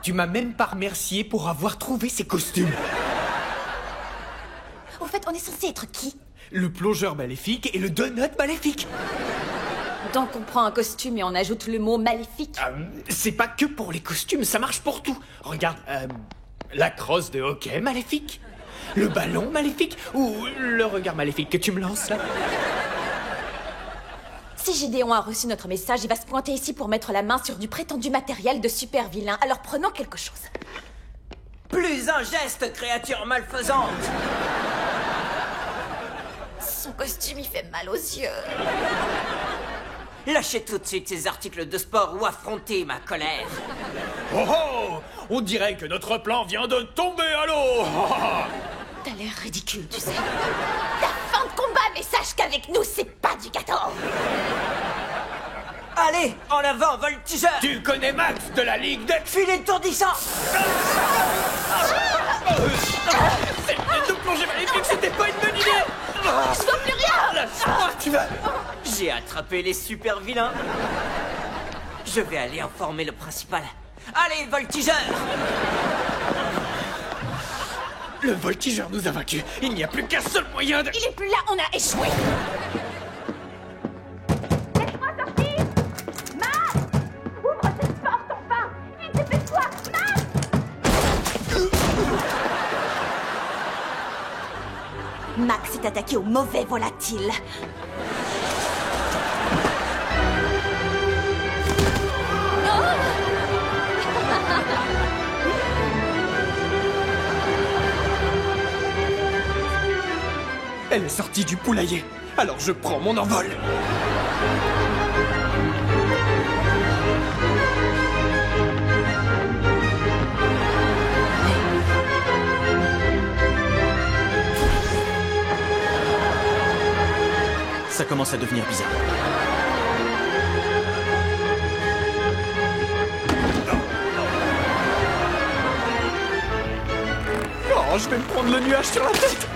Tu m'as même pas remercié pour avoir trouvé ces costumes. Au fait, on est censé être qui? Le plongeur maléfique et le donut maléfique. Donc on prend un costume et on ajoute le mot maléfique. C'est pas que pour les costumes, ça marche pour tout. Regarde, la crosse de hockey maléfique, le ballon maléfique ou le regard maléfique que tu me lances là. Si Gédéon a reçu notre message, il va se pointer ici pour mettre la main sur du prétendu matériel de super vilain. Alors prenons quelque chose. Plus un geste, créature malfaisante! Son costume, il fait mal aux yeux. Lâchez tout de suite ces articles de sport ou affrontez ma colère. Oh oh! On dirait que notre plan vient de tomber à l'eau. T'as l'air ridicule, tu sais. La fin de combat, mais sache qu'avec nous, c'est pas du gâteau. Allez, en avant, voltigeur! Tu connais Max de la Ligue des... Filet étourdissant! De plonger maléfique, c'était pas une bonne idée. Je vois plus rien. Lâche-moi, tu vas... J'ai attrapé les super vilains. Je vais aller informer le principal. Allez, voltigeur! Le voltigeur nous a vaincus. Il n'y a plus qu'un seul moyen de... Il est plus là, on a échoué. Laisse-moi sortir. Max, ouvre cette porte enfin. Vite, dépêche-toi, Max. Max est attaqué au mauvais volatile. Elle est sortie du poulailler. Alors je prends mon envol. Ça commence à devenir bizarre. Oh, je vais me prendre le nuage sur la tête.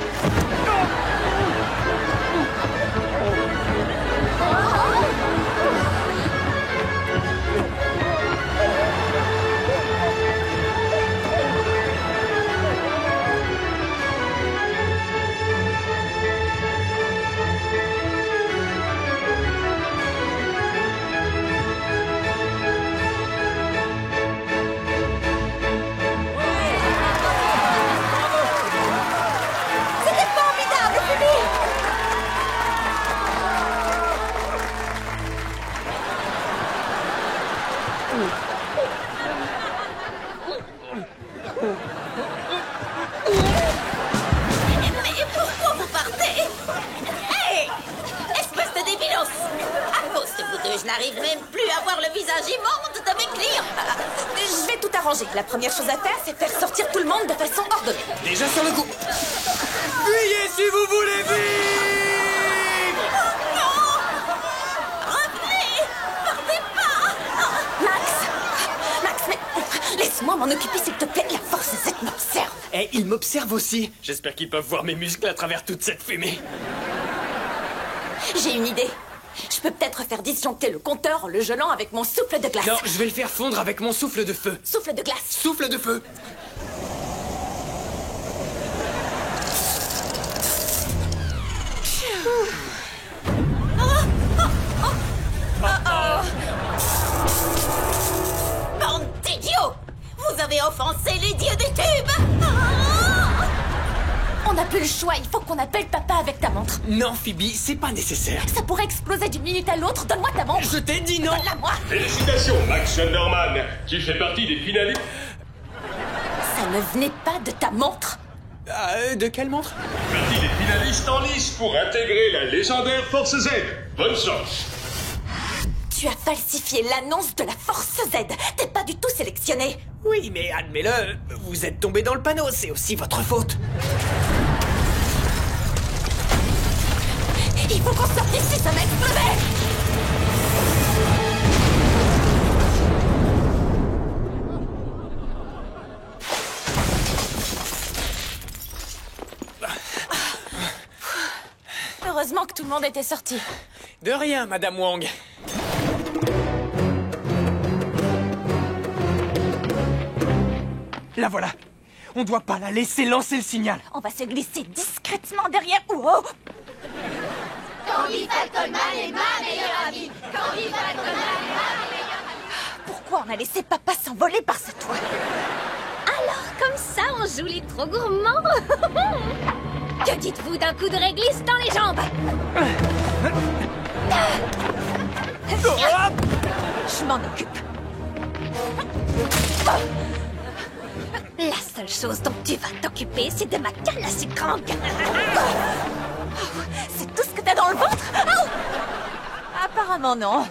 Mais pourquoi vous partez? Hey! Espèce de débilos! À cause de vous deux, je n'arrive même plus à voir le visage immonde de mes clients. Je vais tout arranger. La première chose à faire, c'est faire sortir tout le monde de façon ordonnée. Déjà sur le coup. Fuyez si vous voulez vivre. Revenez! Partez pas! Max, mais laisse-moi m'en occuper, s'il te plaît. La force Z m'observe. Et ils m'observent aussi. J'espère qu'ils peuvent voir mes muscles à travers toute cette fumée. J'ai une idée. Je peux peut-être faire disjoncter le compteur en le gelant avec mon souffle de glace. Non, je vais le faire fondre avec mon souffle de feu. Souffle de glace. Souffle de feu. Bande d'idiots! Vous avez offensé les dieux des tubes! On n'a plus le choix, il faut qu'on appelle papa avec ta montre. Non, Phoebe, c'est pas nécessaire. Ça pourrait exploser d'une minute à l'autre, donne-moi ta montre. Je t'ai dit non. Donne-la moi. Félicitations, Max Sunderman, qui fait partie des finalistes. Ça ne venait pas de ta montre. De quelle montre? Partie des finalistes en lice pour intégrer la légendaire Force Z. Bonne chance. Tu as falsifié l'annonce de la Force Z. T'es pas du tout sélectionné. Oui, mais admets-le, vous êtes tombé dans le panneau, c'est aussi votre faute. Il faut qu'on sorte d'ici, ça va exploser. Heureusement que tout le monde était sorti. De rien, Madame Wang. La voilà. On doit pas la laisser lancer le signal. On va se glisser discrètement derrière... Oh, Candy Falconman est ma meilleure amie. Candy Falconman est ma meilleure amie. pourquoi on a laissé papa s'envoler par ce toit? Alors, comme ça, on joue les trop gourmands. Que dites-vous d'un coup de réglisse dans les jambes? Je m'en occupe. La seule chose dont tu vas t'occuper, c'est de ma canne à sucre. C'est tout ce que t'as dans le ventre? Oh, apparemment non.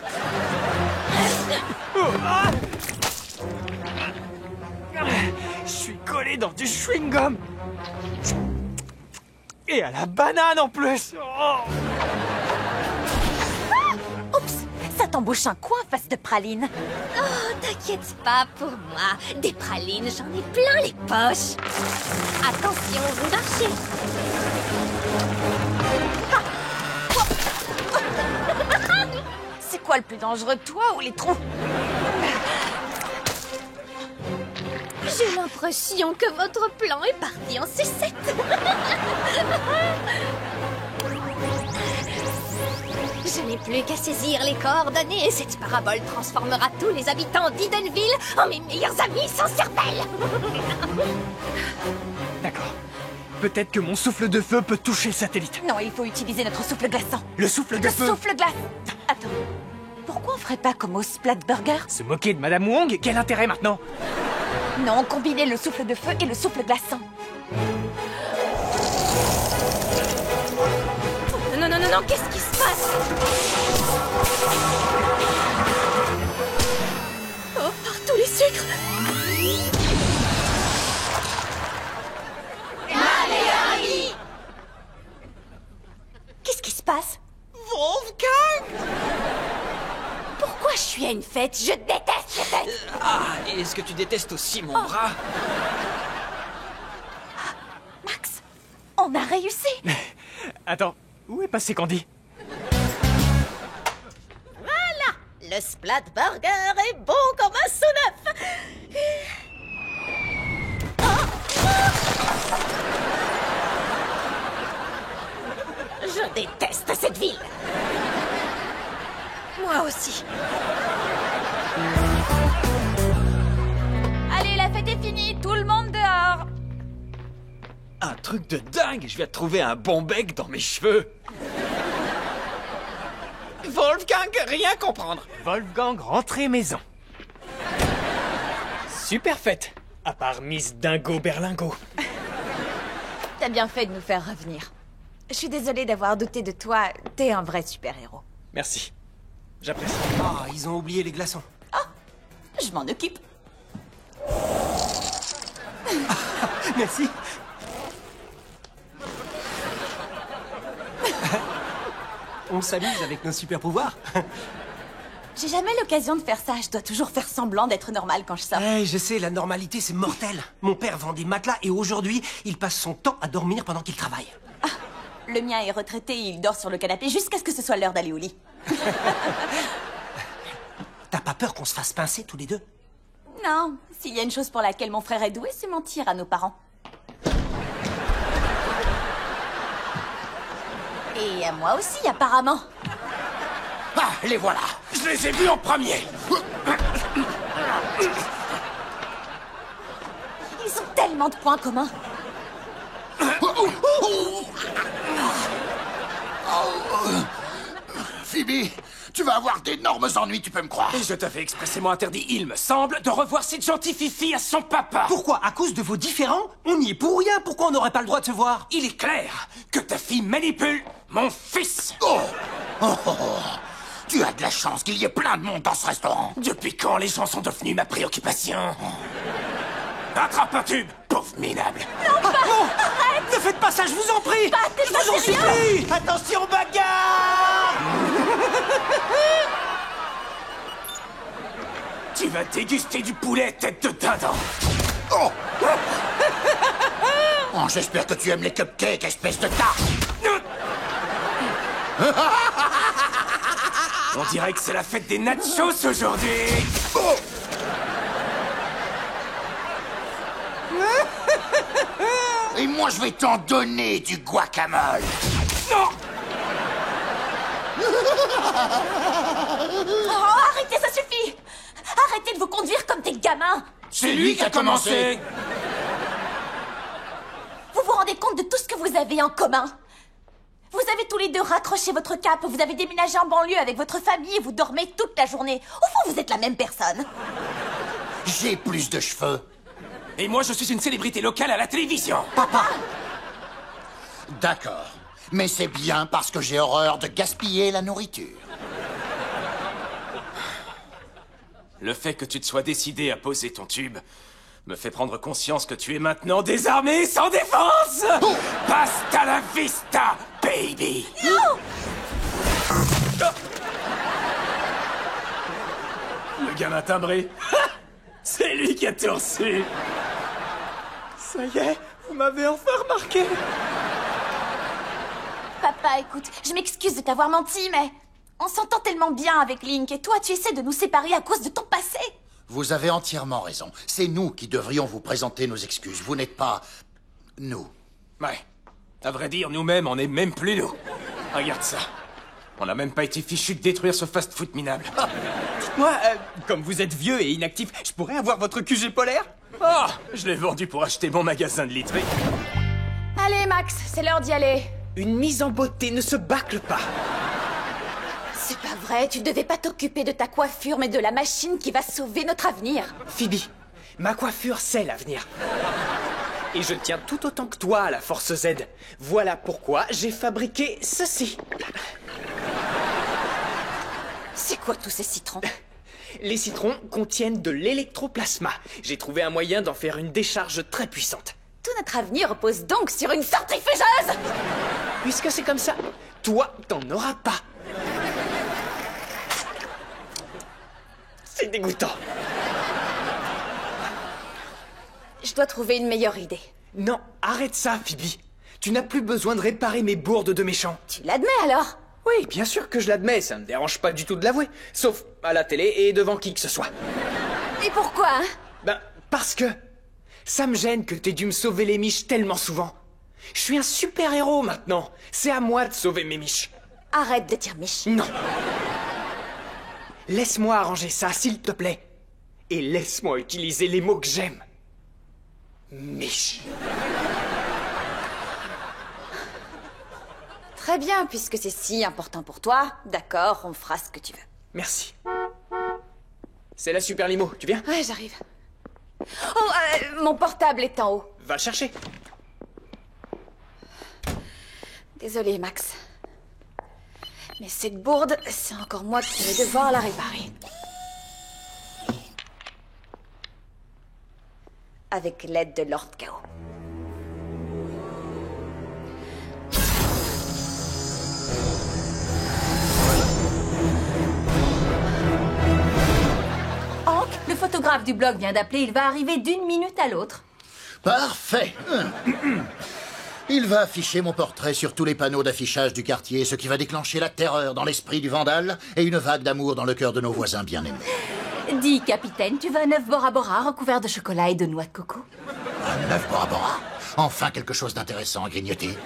Je suis collé dans du chewing-gum. Et à la banane en plus. Oh. Oups, ça t'embouche un coin face de praline. Oh, t'inquiète pas pour moi. Des pralines, j'en ai plein les poches. Attention, vous marchez. C'est quoi le plus dangereux, toi ou les trous? J'ai l'impression que votre plan est parti en sucette. Je n'ai plus qu'à saisir les coordonnées et cette parabole transformera tous les habitants d'Edenville en mes meilleurs amis sans cervelle. D'accord. Peut-être que mon souffle de feu peut toucher le satellite. Non, il faut utiliser notre souffle glaçant. Le souffle de Le feu. souffle glace. Attends, pourquoi on ferait pas comme au Splatburger? Se moquer de Madame Wong, quel intérêt maintenant? Non, combiner le souffle de feu et le souffle glaçant. Non, non, non, non, qu'est-ce qui se passe? Oh, par tous les sucres! Qu'est-ce qui se passe? Wolfgang! Pourquoi je suis à une fête? Je déteste les fêtes! Ah, et est-ce que tu détestes aussi mon bras? Max, on a réussi. Attends, où est passé Candy? Voilà, le Splat Burger est bon comme un sous-neuf. Je déteste cette ville. Moi aussi. Allez, la fête est finie, tout le monde dehors. Un truc de dingue! Je viens de trouver un bon bec dans mes cheveux! Wolfgang, rien comprendre! Wolfgang, rentrée maison. Super fête. À part Miss Dingo Berlingo. T'as bien fait de nous faire revenir. Je suis désolée d'avoir douté de toi. T'es un vrai super-héros. Merci. J'apprécie. Ah, ils ont oublié les glaçons. Je m'en occupe. Merci. On s'amuse avec nos super pouvoirs. J'ai jamais l'occasion de faire ça. Je dois toujours faire semblant d'être normale quand je sors. Hey, je sais, la normalité, c'est mortel. Mon père vend des matelas et aujourd'hui, il passe son temps à dormir pendant qu'il travaille. Le mien est retraité et il dort sur le canapé jusqu'à ce que ce soit l'heure d'aller au lit. T'as pas peur qu'on se fasse pincer tous les deux? Non, s'il y a une chose pour laquelle mon frère est doué, c'est mentir à nos parents. Et à moi aussi, apparemment. Ah, les voilà. Je les ai vus en premier. Ils ont tellement de points communs. Phoebe, tu vas avoir d'énormes ennuis, tu peux me croire. Je t'avais expressément interdit, il me semble, de revoir cette gentille fifi à son papa. Pourquoi? À cause de vos différends? On y est pour rien. Pourquoi on n'aurait pas le droit de se voir? Il est clair que ta fille manipule mon fils. Oh, oh, oh, oh. Tu as de la chance qu'il y ait plein de monde dans ce restaurant. Depuis quand les gens sont devenus ma préoccupation? Attrape un tube, pauvre minable. Non, pas arrête. Ne faites pas ça, je vous en prie. Je vous en supplie. Attention, bagarre. Tu vas déguster du poulet tête de dindon. Oh, oh, j'espère que tu aimes les cupcakes, espèce de tarte. On dirait que c'est la fête des nachos aujourd'hui. Oh. Et moi, je vais t'en donner du guacamole. Non! Oh, arrêtez, ça suffit! Arrêtez de vous conduire comme des gamins! C'est lui qui a commencé. Vous vous rendez compte de tout ce que vous avez en commun? Vous avez tous les deux raccroché votre cape, vous avez déménagé en banlieue avec votre famille et vous dormez toute la journée. Au fond, vous êtes la même personne. J'ai plus de cheveux. Et moi, je suis une célébrité locale à la télévision. Papa! D'accord. Mais c'est bien parce que j'ai horreur de gaspiller la nourriture. Le fait que tu te sois décidé à poser ton tube me fait prendre conscience que tu es maintenant désarmé et sans défense. Basta la vista, baby. Non! Le gamin timbré. C'est lui qui a tout reçu. Ça y est, vous m'avez enfin remarqué. Papa, écoute, je m'excuse de t'avoir menti, mais on s'entend tellement bien avec Link et toi, tu essaies de nous séparer à cause de ton passé. Vous avez entièrement raison. C'est nous qui devrions vous présenter nos excuses. Vous n'êtes pas... nous. Ouais. À vrai dire, nous-mêmes, on n'est même plus nous. Regarde ça. On n'a même pas été fichus de détruire ce fast-food minable. Dites-moi, comme vous êtes vieux et inactif, je pourrais avoir votre QG polaire? Oh, je l'ai vendu pour acheter mon magasin de literie. Allez, Max, c'est l'heure d'y aller. Une mise en beauté ne se bâcle pas. C'est pas vrai, tu devais pas t'occuper de ta coiffure, mais de la machine qui va sauver notre avenir. Phoebe, ma coiffure, c'est l'avenir. Et je tiens tout autant que toi à la Force Z. Voilà pourquoi j'ai fabriqué ceci. C'est quoi tous ces citrons? Les citrons contiennent de l'électroplasma. J'ai trouvé un moyen d'en faire une décharge très puissante. Tout notre avenir repose donc sur une centrifugeuse! Puisque c'est comme ça, toi, t'en auras pas. C'est dégoûtant. Je dois trouver une meilleure idée. Non, arrête ça, Phoebe. Tu n'as plus besoin de réparer mes bourdes de méchants. Tu l'admets alors? Oui, bien sûr que je l'admets, ça me dérange pas du tout de l'avouer. Sauf à la télé et devant qui que ce soit. Et pourquoi, hein? Ben, parce que... ça me gêne que t'aies dû me sauver les miches tellement souvent. Je suis un super-héros maintenant. C'est à moi de sauver mes miches. Arrête de dire miche. Non. Laisse-moi arranger ça, s'il te plaît. Et laisse-moi utiliser les mots que j'aime. Miche. Très bien, puisque c'est si important pour toi, d'accord, on fera ce que tu veux. Merci. C'est la super limo, tu viens? Ouais, j'arrive. Oh, mon portable est en haut. Va le chercher. Désolée, Max. Mais cette bourde, c'est encore moi qui vais devoir la réparer. Avec l'aide de Lord Chaos. Hank, le photographe du blog vient d'appeler, il va arriver d'une minute à l'autre. Parfait. Il va afficher mon portrait sur tous les panneaux d'affichage du quartier, ce qui va déclencher la terreur dans l'esprit du vandale et une vague d'amour dans le cœur de nos voisins bien-aimés. Dis, capitaine, tu veux un œuf Bora Bora recouvert de chocolat et de noix de coco? Un œuf Bora Bora? Enfin quelque chose d'intéressant à grignoter.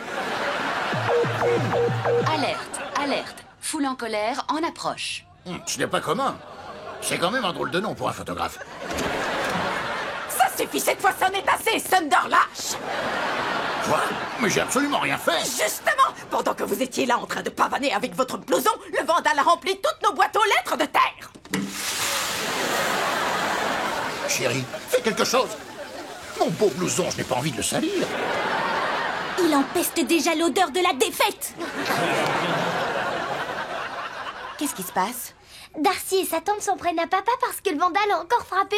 Alerte, alerte. Foule en colère en approche. Ce n'est pas commun. C'est quand même un drôle de nom pour un photographe. Ça suffit, cette fois, c'en est assez, Thunder lâche! Quoi? Mais j'ai absolument rien fait. Justement, pendant que vous étiez là en train de pavaner avec votre blouson, le vandale a rempli toutes nos boîtes aux lettres de terre. Chérie, fais quelque chose. Mon beau blouson, je n'ai pas envie de le salir. Il empeste déjà l'odeur de la défaite. Qu'est-ce qui se passe? Darcy et sa tante s'en prennent à papa parce que le vandale a encore frappé.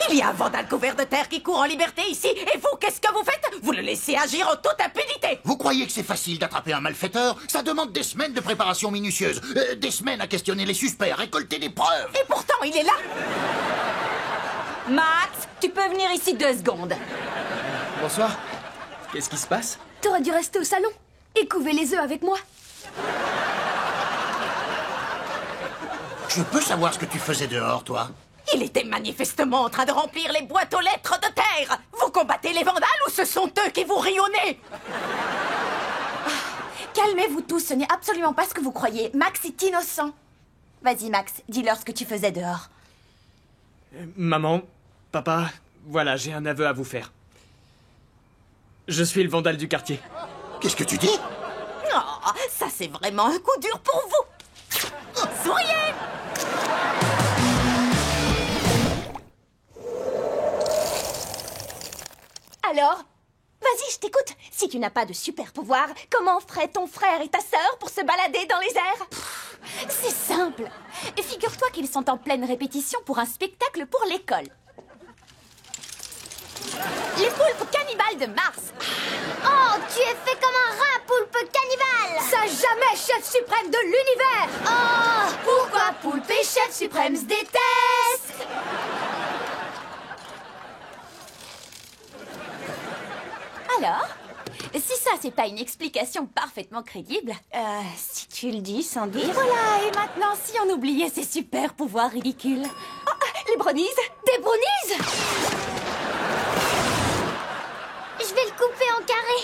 Il y a un vandale couvert de terre qui court en liberté ici, et vous, qu'est-ce que vous faites? Vous le laissez agir en toute impunité. Vous croyez que c'est facile d'attraper un malfaiteur? Ça demande des semaines de préparation minutieuse, des semaines à questionner les suspects, à récolter des preuves. Et pourtant, il est là. Max, tu peux venir ici 2 secondes. Bonsoir. Qu'est-ce qui se passe? T'aurais dû rester au salon et couver les œufs avec moi. Je peux savoir ce que tu faisais dehors, toi? Il était manifestement en train de remplir les boîtes aux lettres de terre. Vous combattez les vandales ou ce sont eux qui vous rient au nez? Calmez-vous tous, ce n'est absolument pas ce que vous croyez. Max est innocent. Vas-y Max, dis-leur ce que tu faisais dehors. Maman, papa, voilà, j'ai un aveu à vous faire. Je suis le vandale du quartier. Qu'est-ce que tu dis? Oh, ça c'est vraiment un coup dur pour vous. Souriez! Alors? Vas-y, je t'écoute. Si tu n'as pas de super pouvoir, comment ferait ton frère et ta sœur pour se balader dans les airs? C'est simple. Figure-toi qu'ils sont en pleine répétition pour un spectacle pour l'école. Les poulpes cannibales de Mars. Oh, tu es fait comme un rat, poulpe cannibale! Ça jamais chef suprême de l'univers! Oh! Pourquoi poulpe et chef suprême se détestent? Alors? Si ça, c'est pas une explication parfaitement crédible... Si tu le dis, Sandy... Et voilà, et maintenant, si on oubliait ces super pouvoirs ridicules... Oh, les brownies! Des brownies! Je vais le couper en carré.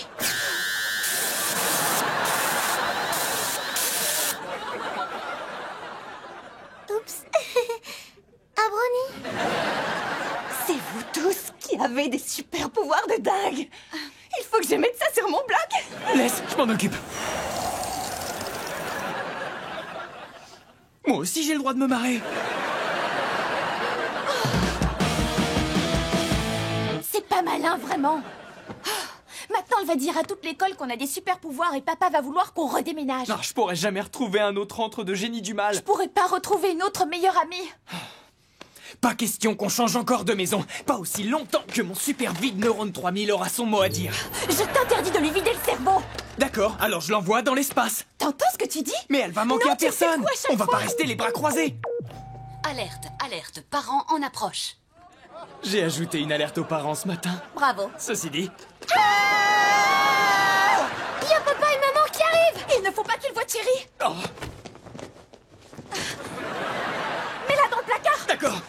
Oups. Un brownie. C'est vous tous qui avez des super pouvoirs de dingue! Il faut que je mette ça sur mon blog! Laisse, je m'en occupe. Moi aussi j'ai le droit de me marrer. C'est pas malin, vraiment. Maintenant, elle va dire à toute l'école qu'on a des super pouvoirs et papa va vouloir qu'on redéménage. Non, je pourrais jamais retrouver un autre antre de génie du mal. Je pourrais pas retrouver une autre meilleure amie. Pas question qu'on change encore de maison. Pas aussi longtemps que mon super vide neurone 3000 aura son mot à dire. Je t'interdis de lui vider le cerveau. D'accord, alors je l'envoie dans l'espace. T'entends ce que tu dis? Mais elle va manquer Non, à tu fais personne. quoi à chaque On va fois? pas rester les bras croisés. Alerte, alerte, parents en approche. J'ai ajouté une alerte aux parents ce matin. Bravo. Ceci dit... Il y a papa et maman qui arrivent. Il ne faut pas qu'ils voient Thierry. Oh, Mets-la dans le placard. d'accord.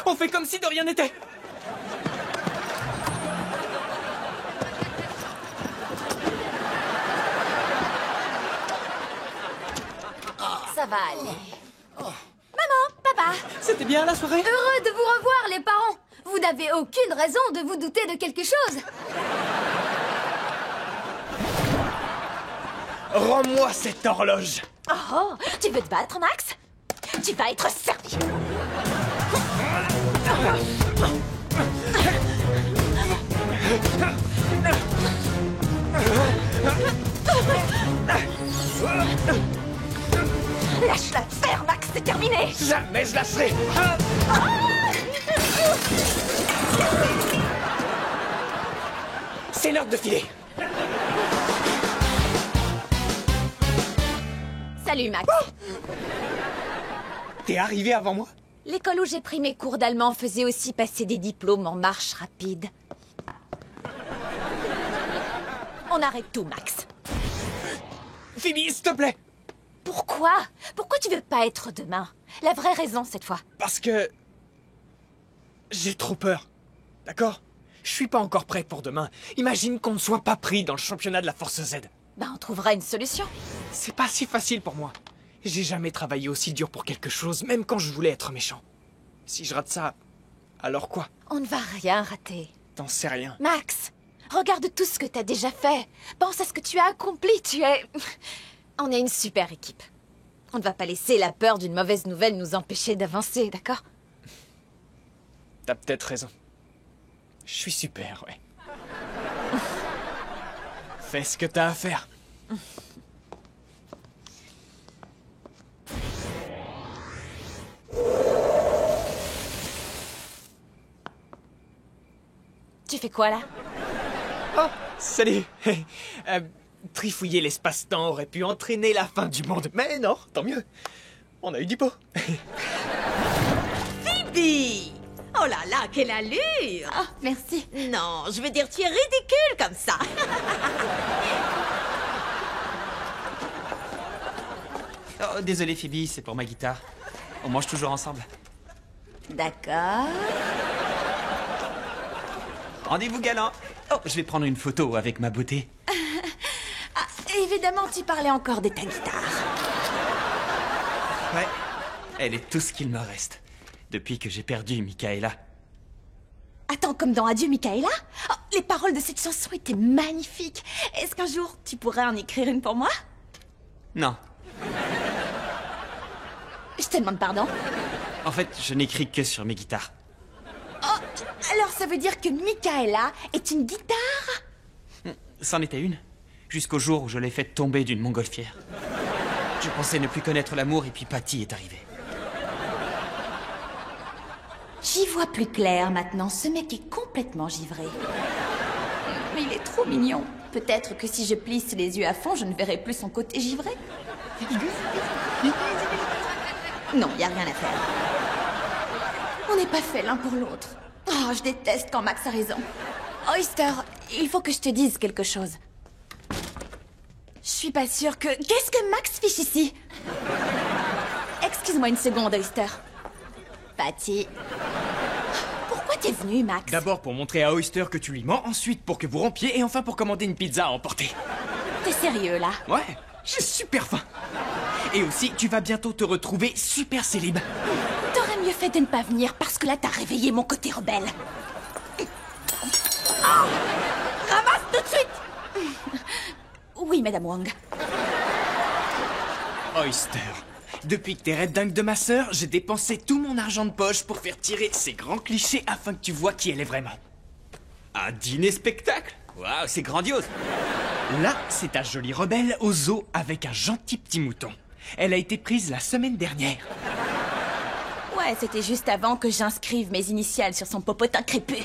On fait comme si de rien n'était. Ça va aller. Maman, papa. C'était bien la soirée? Heureux de vous revoir, les parents. Vous n'avez aucune raison de vous douter de quelque chose. Rends-moi cette horloge. Oh, tu veux te battre, Max? Tu vas être servi. Lâche-la faire, Max, c'est terminé. Jamais je lâcherai. C'est l'heure de filer. Salut, Max. T'es arrivé avant moi? L'école où j'ai pris mes cours d'allemand faisait aussi passer des diplômes en marche rapide. On arrête tout, Max. Phoebe, s'il te plaît. Pourquoi? Pourquoi tu veux pas être demain? La vraie raison, cette fois. Parce que... j'ai trop peur. D'accord? Je suis pas encore prêt pour demain. Imagine qu'on ne soit pas pris dans le championnat de la Force Z. Ben, on trouvera une solution. C'est pas si facile pour moi. J'ai jamais travaillé aussi dur pour quelque chose, même quand je voulais être méchant. Si je rate ça, alors quoi? On ne va rien rater. T'en sais rien. Max, regarde tout ce que t'as déjà fait. Pense à ce que tu as accompli. Tu es... On est une super équipe. On ne va pas laisser la peur d'une mauvaise nouvelle nous empêcher d'avancer, d'accord? T'as peut-être raison. Je suis super, ouais. Fais ce que t'as à faire. Tu fais quoi, là? Oh, salut. Trifouiller l'espace-temps aurait pu entraîner la fin du monde. Mais non, tant mieux. On a eu du pot. Phoebe! Oh là là, quelle allure! Oh, merci. Non, je veux dire, tu es ridicule comme ça. Oh, désolé Phoebe, c'est pour ma guitare. On mange toujours ensemble. D'accord. Rendez-vous galant. Oh, je vais prendre une photo avec ma beauté. Évidemment, tu parlais encore de ta guitare. Ouais, elle est tout ce qu'il me reste. Depuis que j'ai perdu Michaela. Attends, comme dans Adieu Michaela? Oh, les paroles de cette chanson étaient magnifiques. Est-ce qu'un jour, tu pourrais en écrire une pour moi? Non. Je te demande pardon. En fait, je n'écris que sur mes guitares. Oh, alors ça veut dire que Michaela est une guitare? C'en était une. Jusqu'au jour où je l'ai faite tomber d'une montgolfière. Je pensais ne plus connaître l'amour et puis Patty est arrivée. J'y vois plus clair maintenant. Ce mec est complètement givré. Mais il est trop mignon. Peut-être que si je plisse les yeux à fond, je ne verrai plus son côté givré. Non, y a rien à faire. On n'est pas fait l'un pour l'autre. Oh, je déteste quand Max a raison. Oyster, il faut que je te dise quelque chose. Je suis pas sûre que... Qu'est-ce que Max fiche ici? Excuse-moi une seconde, Oyster. Patty. Pourquoi t'es venu, Max? D'abord pour montrer à Oyster que tu lui mens, ensuite pour que vous rompiez, et enfin pour commander une pizza à emporter. T'es sérieux, là? Ouais, j'ai super faim. Et aussi, tu vas bientôt te retrouver super célib. T'aurais mieux fait de ne pas venir, parce que là, t'as réveillé mon côté rebelle. Oh, ramasse tout de suite. Oui, Madame Wang. Oyster, depuis que t'es red dingue de ma sœur, j'ai dépensé tout mon argent de poche pour faire tirer ces grands clichés afin que tu vois qui elle est vraiment. Un dîner-spectacle? Waouh, c'est grandiose. Là, c'est ta jolie rebelle au zoo avec un gentil petit mouton. Elle a été prise la semaine dernière. Ouais, c'était juste avant que j'inscrive mes initiales sur son popotin crépu.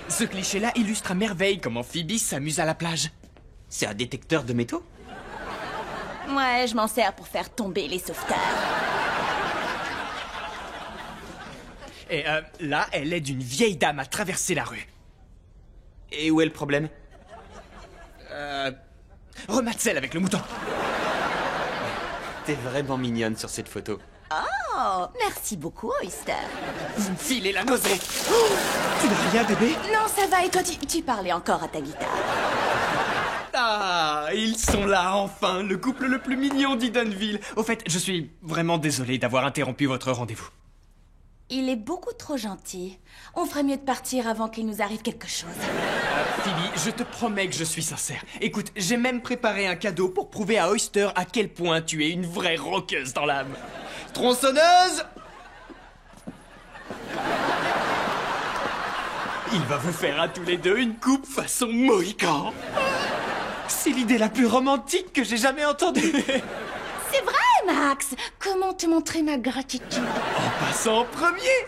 Ce cliché-là illustre à merveille comment Phoebe s'amuse à la plage. C'est un détecteur de métaux? Ouais, je m'en sers pour faire tomber les sauveteurs. Et là, elle aide une vieille dame à traverser la rue. Et où est le problème? Remate celle avec le mouton. T'es vraiment mignonne sur cette photo. Oh, merci beaucoup, Oyster. Vous me filez la nausée. Oh, tu n'as rien, bébé? Non, ça va, et toi, tu parlais encore à ta guitare. Ah, ils sont là, enfin, le couple le plus mignon d'Edenville. Au fait, je suis vraiment désolé d'avoir interrompu votre rendez-vous. Il est beaucoup trop gentil. On ferait mieux de partir avant qu'il nous arrive quelque chose. Phoebe, je te promets que je suis sincère. Écoute, j'ai même préparé un cadeau pour prouver à Oyster à quel point tu es une vraie rockeuse dans l'âme. Tronçonneuse! Il va vous faire à tous les deux une coupe façon Mohican. C'est l'idée la plus romantique que j'ai jamais entendue. C'est vrai, Max. Comment te montrer ma gratitude? En passant en premier.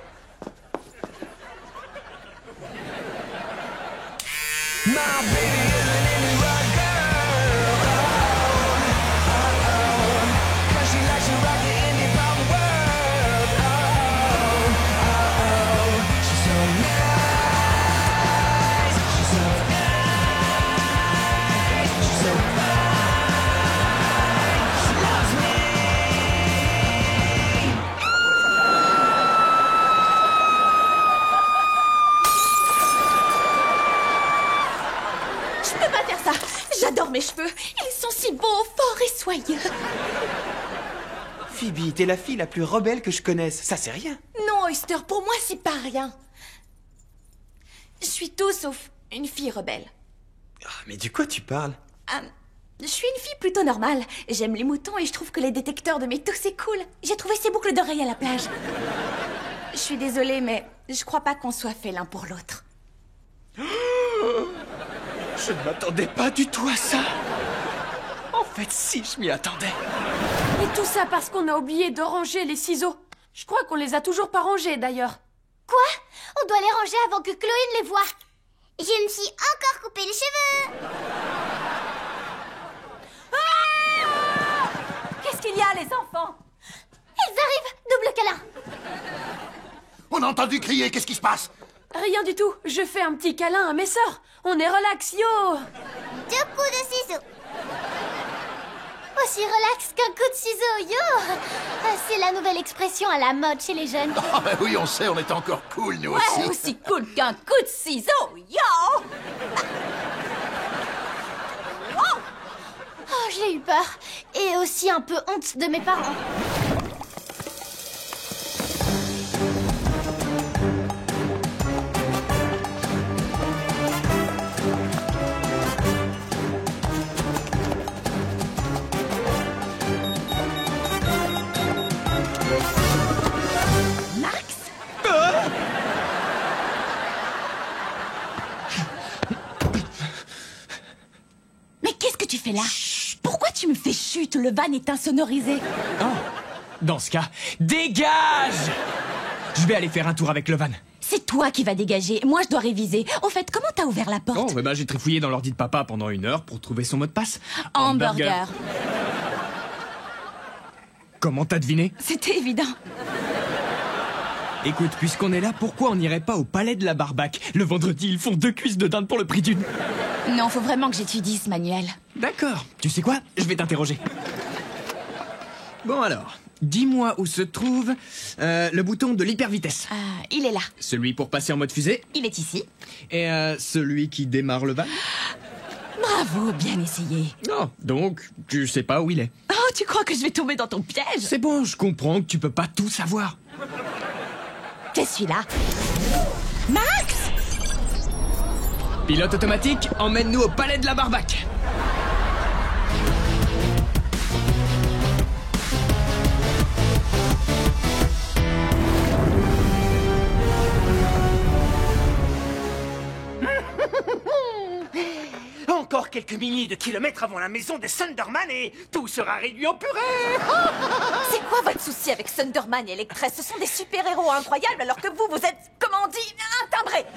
J'adore mes cheveux. Ils sont si beaux, forts et soyeux. Phoebe, t'es la fille la plus rebelle que je connaisse. Ça, c'est rien. Non, Oyster, pour moi, c'est pas rien. Je suis tout sauf une fille rebelle. Ah, mais de quoi tu parles? Je suis une fille plutôt normale. J'aime les moutons et je trouve que les détecteurs de métaux, c'est cool. J'ai trouvé ces boucles d'oreilles à la plage. Je suis désolée, mais je crois pas qu'on soit fait l'un pour l'autre. Je ne m'attendais pas du tout à ça. En fait, si, je m'y attendais. Et tout ça parce qu'on a oublié de ranger les ciseaux. Je crois qu'on les a toujours pas rangés, d'ailleurs. Quoi? On doit les ranger avant que Chloé ne les voie. Je me suis encore coupé les cheveux. Qu'est-ce qu'il y a, les enfants? Ils arrivent. Double câlin. On a entendu crier, qu'est-ce qui se passe? Rien du tout. Je fais un petit câlin à mes sœurs. On est relax, yo. 2 coups de ciseaux. Oh, aussi relax qu'un coup de ciseau, yo! C'est la nouvelle expression à la mode chez les jeunes. Ah bah oui, on sait, on est encore cool, nous Ouais, aussi. aussi cool qu'un coup de ciseau, yo! Oh, j'ai eu peur. Et aussi un peu honte de mes parents. Mais qu'est-ce que tu fais là? Pourquoi tu me fais chute? Le van est insonorisé. Oh, dans ce cas, dégage! Je vais aller faire un tour avec le van. C'est toi qui vas dégager. Moi, je dois réviser. Au fait, comment t'as ouvert la porte? Oh, j'ai trifouillé dans l'ordi de papa pendant 1 heure pour trouver son mot de passe. Hamburger. Comment t'as deviné? C'était évident. Écoute, puisqu'on est là, pourquoi on n'irait pas au palais de la Barbaque? Le vendredi, ils font 2 cuisses de dinde pour le prix d'une. Non, faut vraiment que j'étudie ce manuel. D'accord. Tu sais quoi? Je vais t'interroger. Bon alors, dis-moi où se trouve le bouton de l'hypervitesse. Il est là. Celui pour passer en mode fusée. Il est ici. Et celui qui démarre le van. Bravo, bien essayé. Non, donc tu sais pas où il est. Oh, tu crois que je vais tomber dans ton piège? C'est bon, je comprends que tu peux pas tout savoir. Je suis là. Max! Pilote automatique, emmène-nous au palais de la Barbaque. Encore quelques milliers de kilomètres avant la maison de Thunderman et tout sera réduit en purée. C'est quoi votre souci avec Thunderman et Electress? Ce sont des super-héros incroyables alors que vous êtes, comment on dit, intimbrés.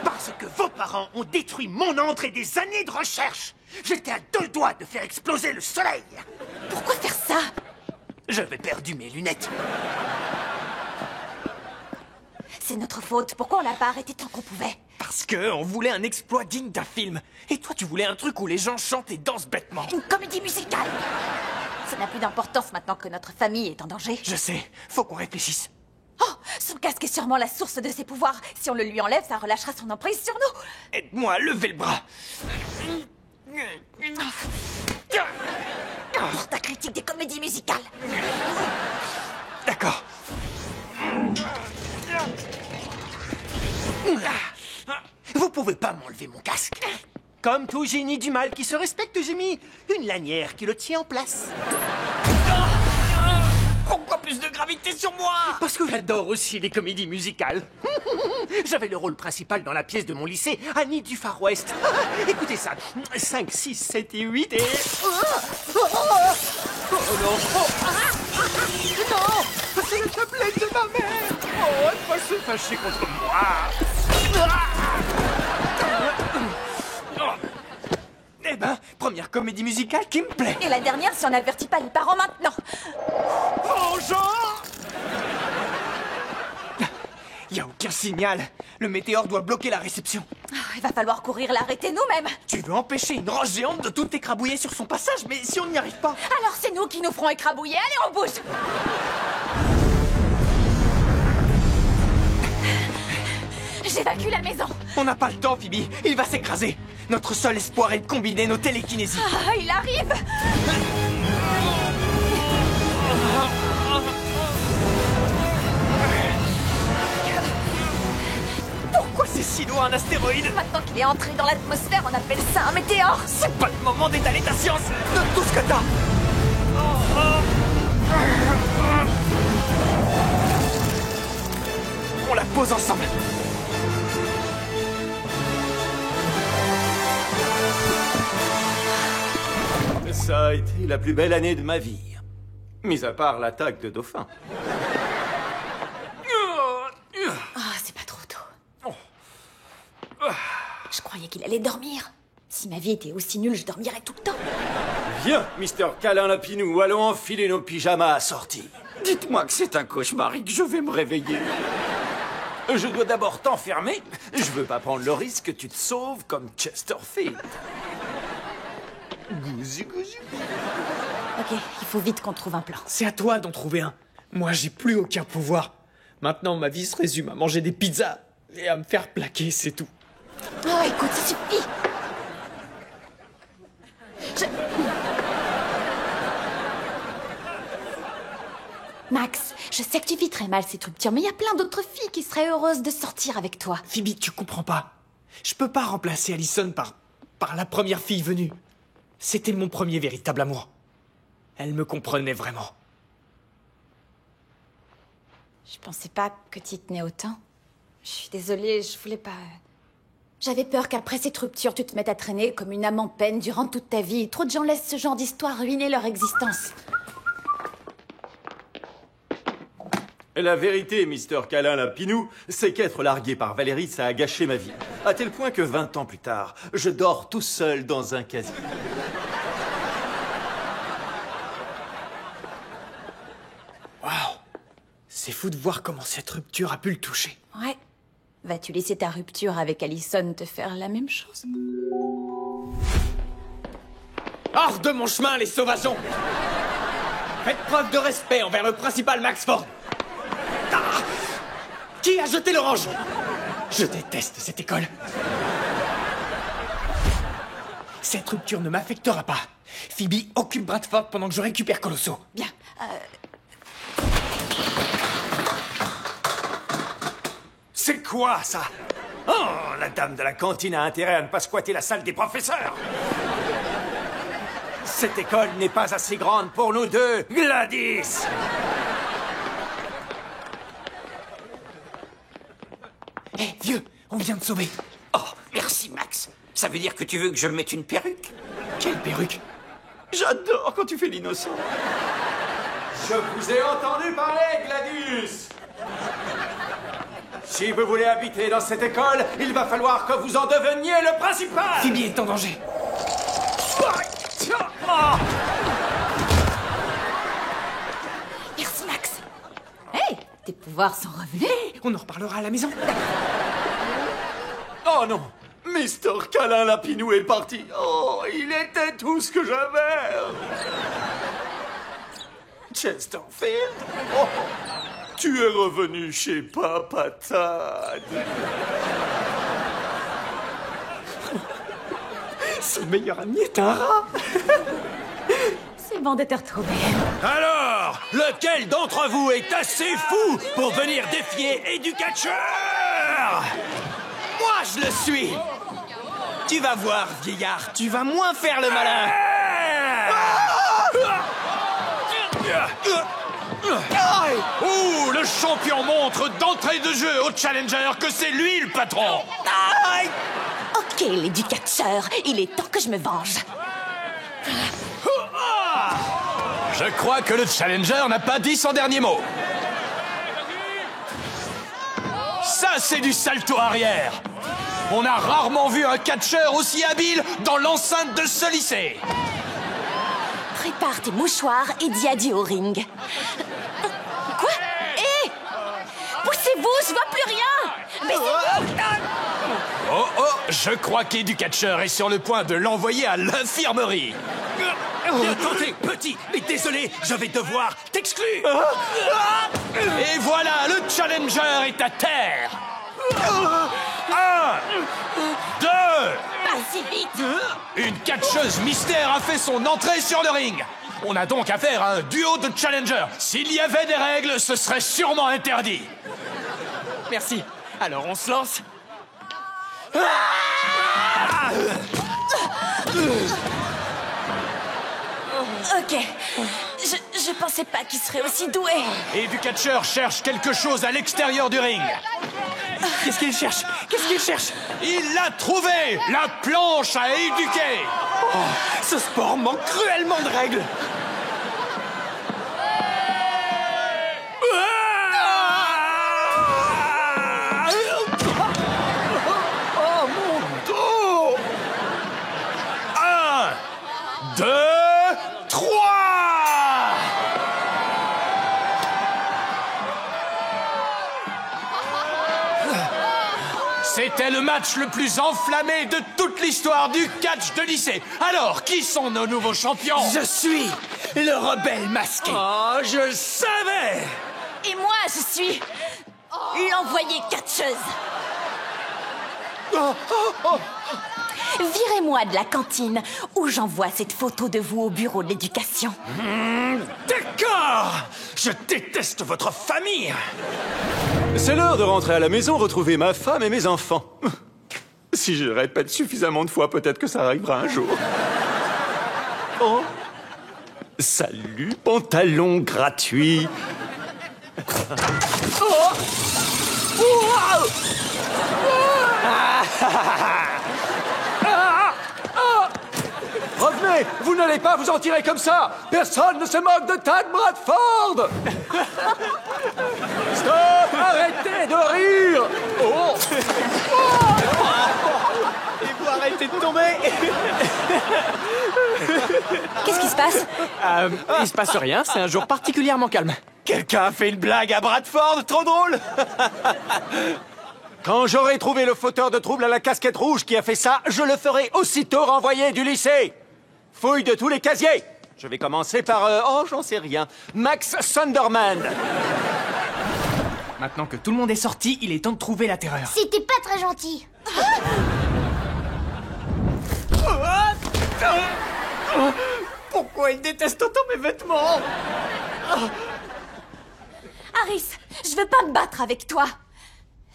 Parce que vos parents ont détruit mon antre et des années de recherche. J'étais à 2 doigts de faire exploser le soleil. Pourquoi faire ça? J'avais perdu mes lunettes. C'est notre faute. Pourquoi on l'a pas arrêté tant qu'on pouvait? Parce que on voulait un exploit digne d'un film. Et toi, tu voulais un truc où les gens chantent et dansent bêtement. Une comédie musicale. Ça n'a plus d'importance maintenant que notre famille est en danger. Je sais, faut qu'on réfléchisse. Oh, son casque est sûrement la source de ses pouvoirs. Si on le lui enlève, ça relâchera son emprise sur nous. Aide-moi à lever le bras. Pour ta critique des comédies musicales. D'accord. Vous pouvez pas m'enlever mon casque. Comme tout génie du mal qui se respecte, j'ai mis une lanière qui le tient en place. Pourquoi plus de gravité sur moi? Parce que j'adore aussi les comédies musicales. J'avais le rôle principal dans la pièce de mon lycée, Annie du Far West. Écoutez ça. 5, 6, 7 et 8 et... Oh non. Non, c'est la tablette de ma mère. Oh, elle va se fâcher contre moi. Eh ben, première comédie musicale qui me plaît. Et la dernière si on n'avertit pas les parents maintenant. Bonjour. Y a aucun signal. Le météore doit bloquer la réception. Il va falloir courir l'arrêter nous-mêmes. Tu veux empêcher une roche géante de tout écrabouiller sur son passage, mais si on n'y arrive pas... Alors c'est nous qui nous ferons écrabouiller. Allez, on bouge. J'évacue la maison. On n'a pas le temps, Phoebe. Il va s'écraser. Notre seul espoir est de combiner nos télékinésies. Ah, il arrive. Pourquoi c'est si loin un astéroïde? Maintenant qu'il est entré dans l'atmosphère, on appelle ça un météore. C'est pas le moment d'étaler ta science. Donne tout ce que t'as. On la pose ensemble. Ça a été la plus belle année de ma vie. Mis à part l'attaque de dauphin. Ah, c'est pas trop tôt. Je croyais qu'il allait dormir. Si ma vie était aussi nulle, je dormirais tout le temps. Viens, Mr. Câlin Lapinou, allons enfiler nos pyjamas assortis. Dites-moi que c'est un cauchemar et que je vais me réveiller. Je dois d'abord t'enfermer. Je veux pas prendre le risque que tu te sauves comme Chesterfield. Gouzu, gouzu. Ok, il faut vite qu'on trouve un plan. C'est à toi d'en trouver un. Moi, j'ai plus aucun pouvoir. Maintenant, ma vie se résume à manger des pizzas et à me faire plaquer, c'est tout. Oh, écoute, ça suffit. Max, je sais que tu vis très mal cette rupture, mais il y a plein d'autres filles qui seraient heureuses de sortir avec toi. Phoebe, tu comprends pas. Je peux pas remplacer Allison par la première fille venue. C'était mon premier véritable amour. Elle me comprenait vraiment. Je pensais pas que t'y tenais autant. Je suis désolée, je voulais pas... J'avais peur qu'après cette rupture, tu te mettes à traîner comme une âme en peine durant toute ta vie. Trop de gens laissent ce genre d'histoire ruiner leur existence. La vérité, Mr. Câlin Lapinou, c'est qu'être largué par Valérie, ça a gâché ma vie. À tel point que 20 ans plus tard, je dors tout seul dans un casier. Waouh! C'est fou de voir comment cette rupture a pu le toucher. Ouais. Vas-tu laisser ta rupture avec Allison te faire la même chose? Hors de mon chemin, les sauvageons! Faites preuve de respect envers le principal Max Ford. Ah! Qui a jeté l'orange? Je déteste cette école. Cette rupture ne m'affectera pas. Phoebe occupe Bradford pendant que je récupère Colosso. Bien. C'est quoi, ça? Oh, la dame de la cantine a intérêt à ne pas squatter la salle des professeurs. Cette école n'est pas assez grande pour nous deux, Gladys. Hé, vieux, on vient de sauver. Oh, merci, Max. Ça veut dire que tu veux que je me mette une perruque? Quelle perruque? J'adore quand tu fais l'innocent. Je vous ai entendu parler, Gladys. Si vous voulez habiter dans cette école, il va falloir que vous en deveniez le principal. Phoebe est en danger. Merci, Max. Hey, tes pouvoirs sont revenus. On en reparlera à la maison. Oh non, Mr. Câlin Lapinou est parti. Oh, il était tout ce que j'avais. Chesterfield? Oh, tu es revenu chez Papa Tad. Son meilleur ami est un rat. C'est bon de te retrouver. Alors, lequel d'entre vous est assez fou pour venir défier Éducatcher? Moi, je le suis. Tu vas voir, vieillard, tu vas moins faire le malin. Ouh, le champion montre d'entrée de jeu au challenger que c'est lui le patron. Ok, l'éducateur, il est temps que je me venge. Je crois que le challenger n'a pas dit son dernier mot. Ça, c'est du salto arrière. On a rarement vu un catcheur aussi habile dans l'enceinte de ce lycée. Prépare tes mouchoirs et dis adieu au ring. Quoi? Hé! Poussez-vous, je vois plus rien! Mais Oh, je crois qu'Educatcher est sur le point de l'envoyer à l'infirmerie. Bien tenté, petit, mais désolé, je vais devoir t'exclure. Et voilà, le challenger est à terre. 1, 2. pas si vite! Une catcheuse mystère a fait son entrée sur le ring. On a donc affaire à un duo de challenger. S'il y avait des règles, ce serait sûrement interdit. Merci. Alors on se lance. Ok. Je pensais pas qu'il serait aussi doué. Educatcher cherche quelque chose à l'extérieur du ring. Qu'est-ce qu'il cherche? Qu'est-ce qu'il cherche? Il l'a trouvé! La planche à éduquer! Oh, ce sport manque cruellement de règles. Oh, mon dos! 1, 2, 3! C'est C'était le match le plus enflammé de toute l'histoire du catch de lycée. Alors, qui sont nos nouveaux champions? Je suis le rebelle masqué. Oh, je le savais! Et moi, je suis l'envoyée catcheuse. Virez-moi de la cantine ou j'envoie cette photo de vous au bureau de l'éducation. D'accord! Je déteste votre famille! C'est l'heure de rentrer à la maison, retrouver ma femme et mes enfants. Si je répète suffisamment de fois, peut-être que ça arrivera un jour. Oh! Salut, pantalon gratuit. Oh! Wow! Revenez! Vous n'allez pas vous en tirer comme ça! Personne ne se moque de Tad Bradford! Stop! Arrêtez de rire! Oh! Et vous arrêtez de tomber. Qu'est-ce qui se passe? Il se passe rien, c'est un jour particulièrement calme. Quelqu'un a fait une blague à Bradford? Trop drôle! Quand j'aurai trouvé le fauteur de trouble à la casquette rouge qui a fait ça, je le ferai aussitôt renvoyer du lycée. Fouille de tous les casiers. Je vais commencer par... j'en sais rien. Max Sunderman. Maintenant que tout le monde est sorti, il est temps de trouver la terreur. C'était pas très gentil. Pourquoi il déteste autant mes vêtements? Harris, je veux pas me battre avec toi.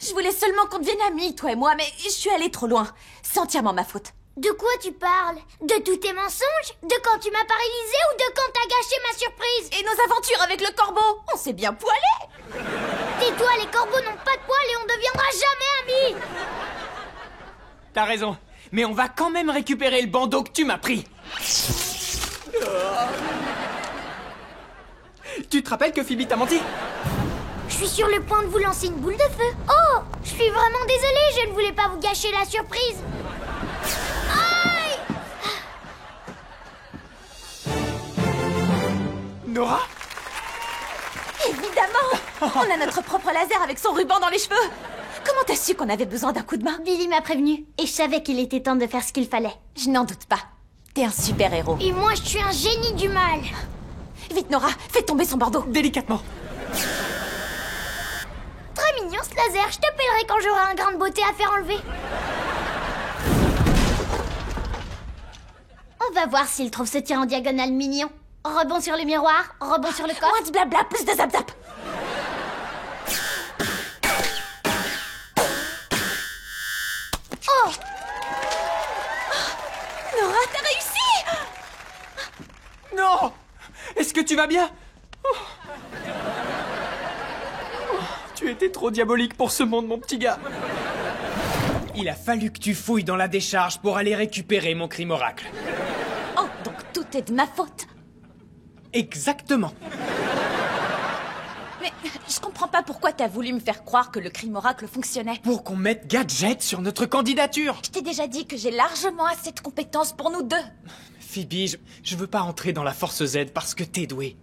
Je voulais seulement qu'on devienne amis, toi et moi, mais je suis allée trop loin. C'est entièrement ma faute. De quoi tu parles? De tous tes mensonges? De quand tu m'as paralysé ou de quand t'as gâché ma surprise? Et nos aventures avec le corbeau? On s'est bien poilé. Tais-toi, les corbeaux n'ont pas de poils et on deviendra jamais amis. T'as raison, mais on va quand même récupérer le bandeau que tu m'as pris. Tu te rappelles que Phoebe t'a menti? Je suis sur le point de vous lancer une boule de feu. Oh, je suis vraiment désolée, je ne voulais pas vous gâcher la surprise. Aïe! Nora? Évidemment! On a notre propre laser avec son ruban dans les cheveux. Comment t'as su qu'on avait besoin d'un coup de main? Billy m'a prévenu et je savais qu'il était temps de faire ce qu'il fallait. Je n'en doute pas. T'es un super-héros. Et moi, je suis un génie du mal. Vite, Nora, fais tomber son bandeau. Délicatement. Très mignon ce laser, je t'appellerai quand j'aurai un grain de beauté à faire enlever. On va voir s'il trouve ce tir en diagonale mignon. Rebond sur le miroir, rebond sur le corps. Moins de blabla, plus de zap-zap. Oh! Nora, t'as réussi! Non! Est-ce que tu vas bien? Tu étais trop diabolique pour ce monde, mon petit gars. Il a fallu que tu fouilles dans la décharge pour aller récupérer mon crime oracle. Oh, donc tout est de ma faute. Exactement. Mais je comprends pas pourquoi t'as voulu me faire croire que le crime oracle fonctionnait. Pour qu'on mette Gadget sur notre candidature. Je t'ai déjà dit que j'ai largement assez de compétences pour nous deux. Phoebe, je veux pas rentrer dans la Force Z parce que t'es douée.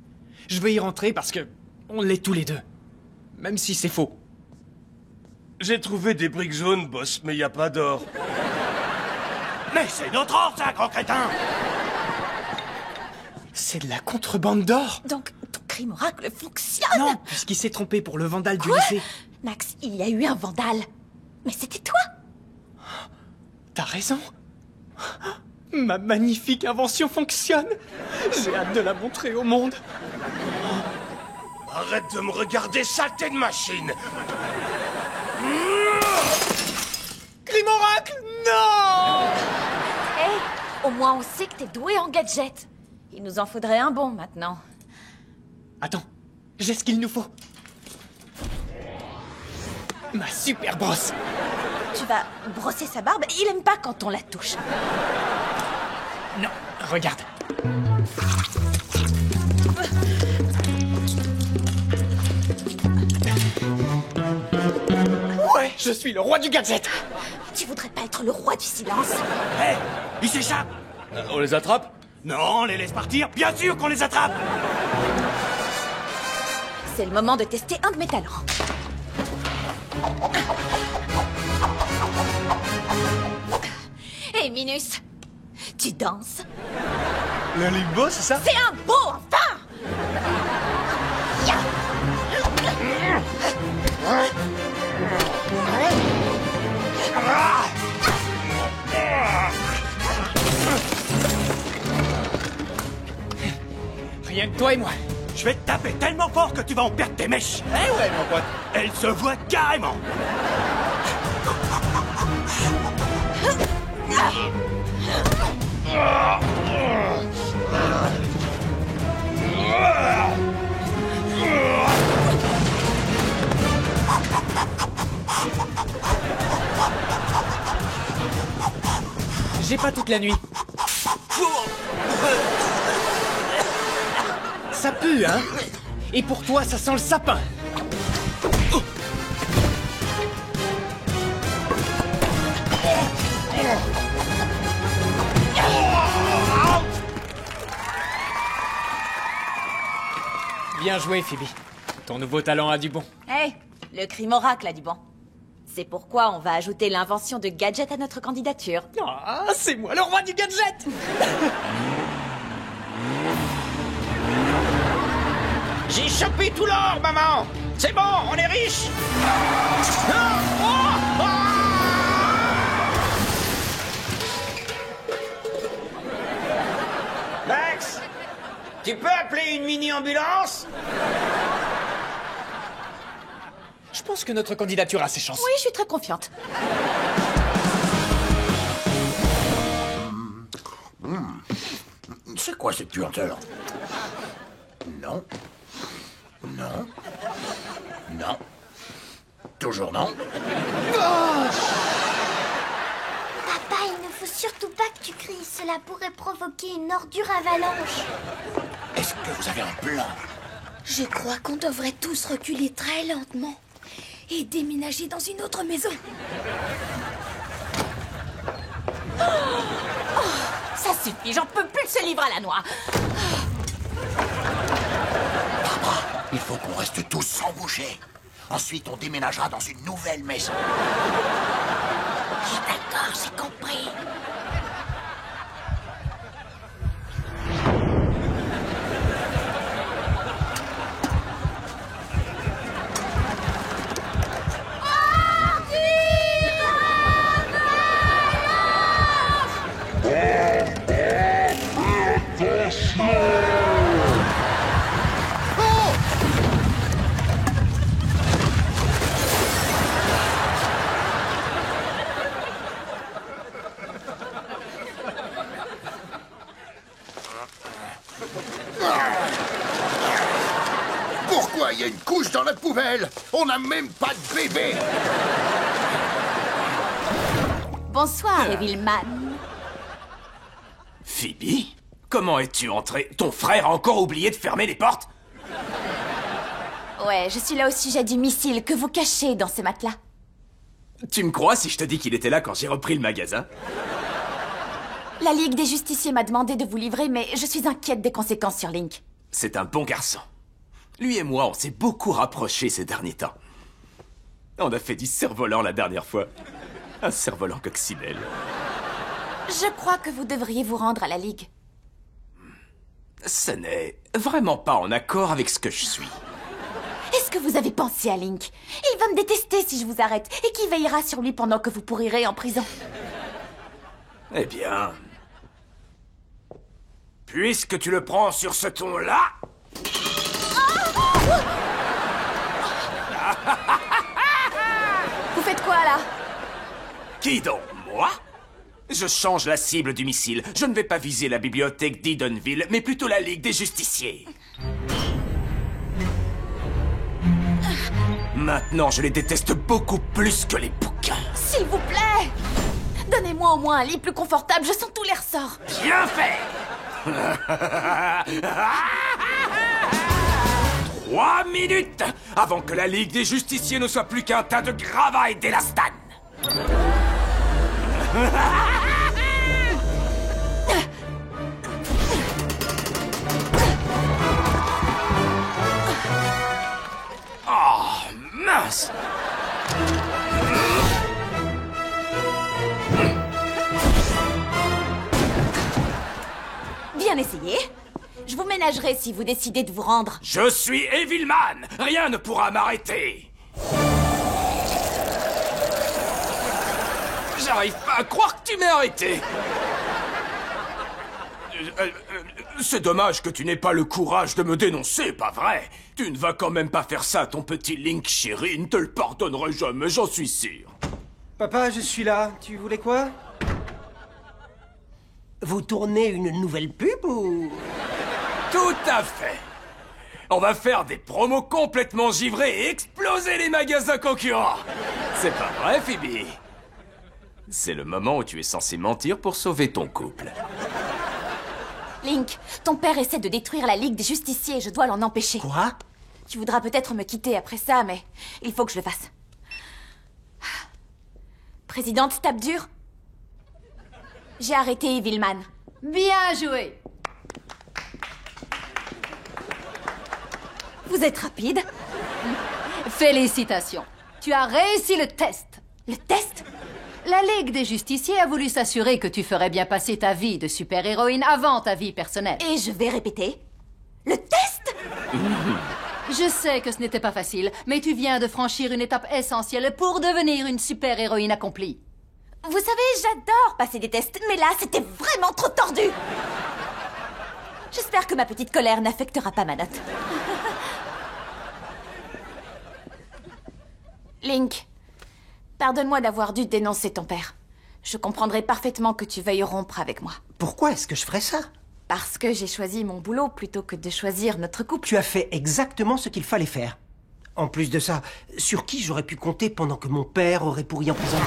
Je veux y rentrer parce que on l'est tous les deux. Même si c'est faux. J'ai trouvé des briques jaunes, boss, mais y a pas d'or. Mais c'est notre or, ça, grand crétin! C'est de la contrebande d'or. Donc, ton crime oracle fonctionne. Non, puisqu'il s'est trompé pour le vandale du lycée. Max, il y a eu un vandale. Mais c'était toi. T'as raison. Ma magnifique invention fonctionne. J'ai hâte de la montrer au monde. Arrête de me regarder, saleté de machine! Crime oracle, non! Hé, au moins on sait que t'es doué en gadget. Il nous en faudrait un bon maintenant. Attends, j'ai ce qu'il nous faut. Ma super brosse. Tu vas brosser sa barbe, il aime pas quand on la touche. Non, regarde. Ouais, je suis le roi du gadget. Tu voudrais pas être le roi du silence? Hé, ils s'échappent. On les attrape? Non, on les laisse partir. Bien sûr qu'on les attrape. C'est le moment de tester un de mes talents. Et Minus, tu danses? Le Ligue Beau, c'est ça? C'est un beau, enfin! Rien que toi et moi. Je vais te taper tellement fort que tu vas en perdre tes mèches. Eh ouais, mon pote. Elle se voit carrément. J'ai pas toute la nuit. Ça pue, hein? Et pour toi, ça sent le sapin. Bien joué, Phoebe. Ton nouveau talent a du bon. Hé, le crime oracle a du bon. C'est pourquoi on va ajouter l'invention de gadget à notre candidature. Ah, c'est moi le roi du gadget! J'ai chopé tout l'or, maman. C'est bon, on est riche. Max, tu peux appeler une mini-ambulance? Je pense que notre candidature a ses chances. Oui, je suis très confiante. C'est quoi cette puanteur? Non. Non. Non. Toujours non. Papa, il ne faut surtout pas que tu cries. Cela pourrait provoquer une ordure avalanche. Est-ce que vous avez un plan? Je crois qu'on devrait tous reculer très lentement et déménager dans une autre maison. Ça suffit, j'en peux plus de ce livre à la noix. Papa, il faut qu'on reste tous sans bouger. Ensuite, on déménagera dans une nouvelle maison. D'accord, j'ai compris. Pourquoi il y a une couche dans la poubelle? On n'a même pas de bébé. Bonsoir, Evilman. Phoebe? Comment es-tu entrée? Ton frère a encore oublié de fermer les portes? Ouais, je suis là au sujet du missile que vous cachez dans ces matelas. Tu me crois si je te dis qu'il était là quand j'ai repris le magasin? La Ligue des Justiciers m'a demandé de vous livrer, mais je suis inquiète des conséquences sur Link. C'est un bon garçon. Lui et moi, on s'est beaucoup rapprochés ces derniers temps. On a fait du cerf-volant la dernière fois. Un cerf-volant coccinelle. Je crois que vous devriez vous rendre à la Ligue. Ce n'est vraiment pas en accord avec ce que je suis. Est-ce que vous avez pensé à Link? Il va me détester si je vous arrête. Et qui veillera sur lui pendant que vous pourrirez en prison? Eh bien... puisque tu le prends sur ce ton-là... Vous faites quoi, là? Qui donc? Moi? Je change la cible du missile. Je ne vais pas viser la bibliothèque d'Edenville, mais plutôt la Ligue des Justiciers. Maintenant, je les déteste beaucoup plus que les bouquins. S'il vous plaît! Donnez-moi au moins un lit plus confortable, je sens tous les ressorts. Bien fait! 3 minutes avant que la Ligue des Justiciers ne soit plus qu'un tas de gravats et d'élastane. Oh, mince! essayé. Je vous ménagerai si vous décidez de vous rendre. Je suis Evilman. Rien ne pourra m'arrêter. J'arrive pas à croire que tu m'aies arrêté. C'est dommage que tu n'aies pas le courage de me dénoncer, pas vrai? Tu ne vas quand même pas faire ça à ton petit Link chéri, ne te le pardonnerai jamais, j'en suis sûr. Papa, je suis là. Tu voulais quoi? Vous tournez une nouvelle pub ou... Tout à fait. On va faire des promos complètement givrés et exploser les magasins concurrents. C'est pas vrai, Phoebe? C'est le moment où tu es censé mentir pour sauver ton couple. Link, ton père essaie de détruire la Ligue des Justiciers et je dois l'en empêcher. Quoi? Tu voudras peut-être me quitter après ça, mais il faut que je le fasse. Présidente, tape dur. J'ai arrêté Evilman. Bien joué. Vous êtes rapide. Félicitations. Tu as réussi le test. Le test? La Ligue des Justiciers a voulu s'assurer que tu ferais bien passer ta vie de super-héroïne avant ta vie personnelle. Et je vais répéter. Le test? Je sais que ce n'était pas facile, mais tu viens de franchir une étape essentielle pour devenir une super-héroïne accomplie. Vous savez, j'adore passer des tests, mais là, c'était vraiment trop tordu. J'espère que ma petite colère n'affectera pas ma note. Link, pardonne-moi d'avoir dû dénoncer ton père. Je comprendrais parfaitement que tu veuilles rompre avec moi. Pourquoi est-ce que je ferais ça? Parce que j'ai choisi mon boulot plutôt que de choisir notre couple. Tu as fait exactement ce qu'il fallait faire. En plus de ça, sur qui j'aurais pu compter pendant que mon père aurait pourri en prison?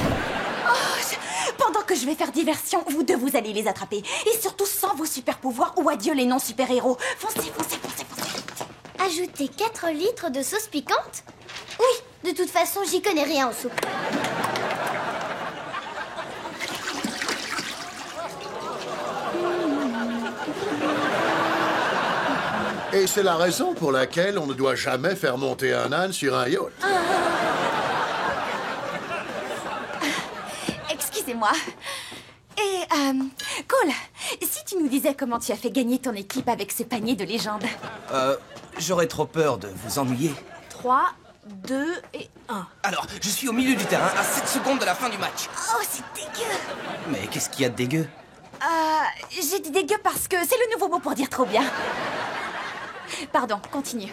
Pendant que je vais faire diversion, vous deux, vous allez les attraper. Et surtout sans vos super-pouvoirs ou adieu les non-super-héros. Foncez, foncez, foncez, foncez. Ajouter 4 litres de sauce piquante? Oui, de toute façon, j'y connais rien en soupe. Et c'est la raison pour laquelle on ne doit jamais faire monter un âne sur un yacht. Excusez-moi. Et, Cole, si tu nous disais comment tu as fait gagner ton équipe avec ce panier de légende. J'aurais trop peur de vous ennuyer. 3, 2 et 1. Alors, je suis au milieu du terrain, à 7 secondes de la fin du match. Oh, c'est dégueu. Mais qu'est-ce qu'il y a de dégueu? J'ai dit dégueu parce que c'est le nouveau mot pour dire trop bien. Pardon, continue.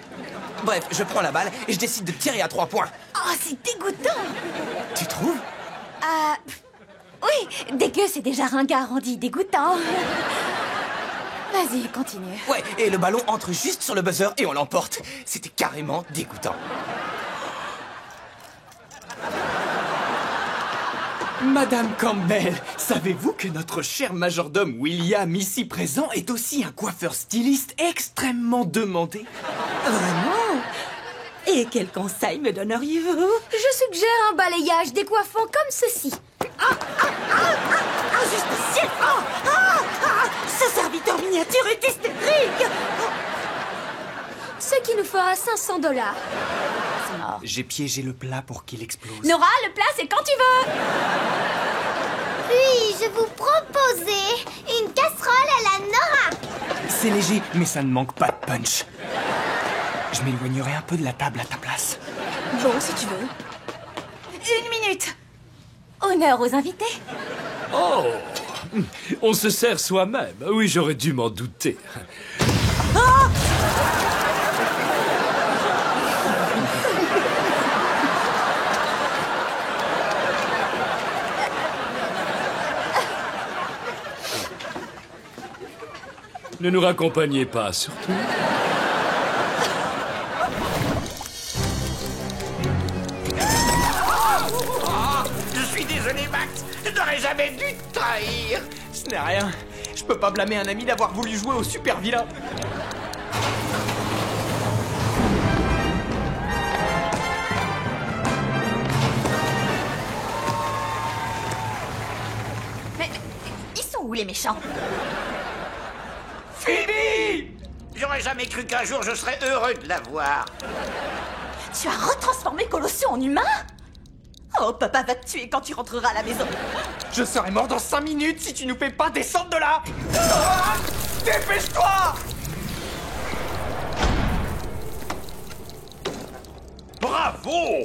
Bref, je prends la balle et je décide de tirer à 3 points. Oh, c'est dégoûtant. Tu trouves? Oui, dégueu, c'est déjà ringard, on dit dégoûtant. Vas-y, continue. Ouais, et le ballon entre juste sur le buzzer et on l'emporte. C'était carrément dégoûtant. Madame Campbell, savez-vous que notre cher majordome William, ici présent, est aussi un coiffeur styliste extrêmement demandé? Vraiment? Et quel conseil me donneriez-vous? Je suggère un balayage décoiffant comme ceci. Justicier! Ce serviteur miniature est hystérique! Ce qui nous fera 500 $. C'est mort. J'ai piégé le plat pour qu'il explose. Nora, le plat, c'est quand tu veux! Puis-je vous proposer une casserole à la Nora? C'est léger, mais ça ne manque pas de punch. Je m'éloignerai un peu de la table à ta place. Bon, si tu veux. 1 minute. Honneur aux invités. Oh! On se sert soi-même. Oui, j'aurais dû m'en douter. Ne nous raccompagnez pas, surtout. Je suis désolé, Max. Je n'aurais jamais dû te trahir. Ce n'est rien. Je peux pas blâmer un ami d'avoir voulu jouer au super vilain. Mais ils sont où les méchants? Phoebe! J'aurais jamais cru qu'un jour je serais heureux de la voir. Tu as retransformé Colossio en humain? Oh, papa va te tuer quand tu rentreras à la maison. Je serai mort dans 5 minutes si tu nous fais pas descendre de là. Ah, dépêche-toi! Bravo!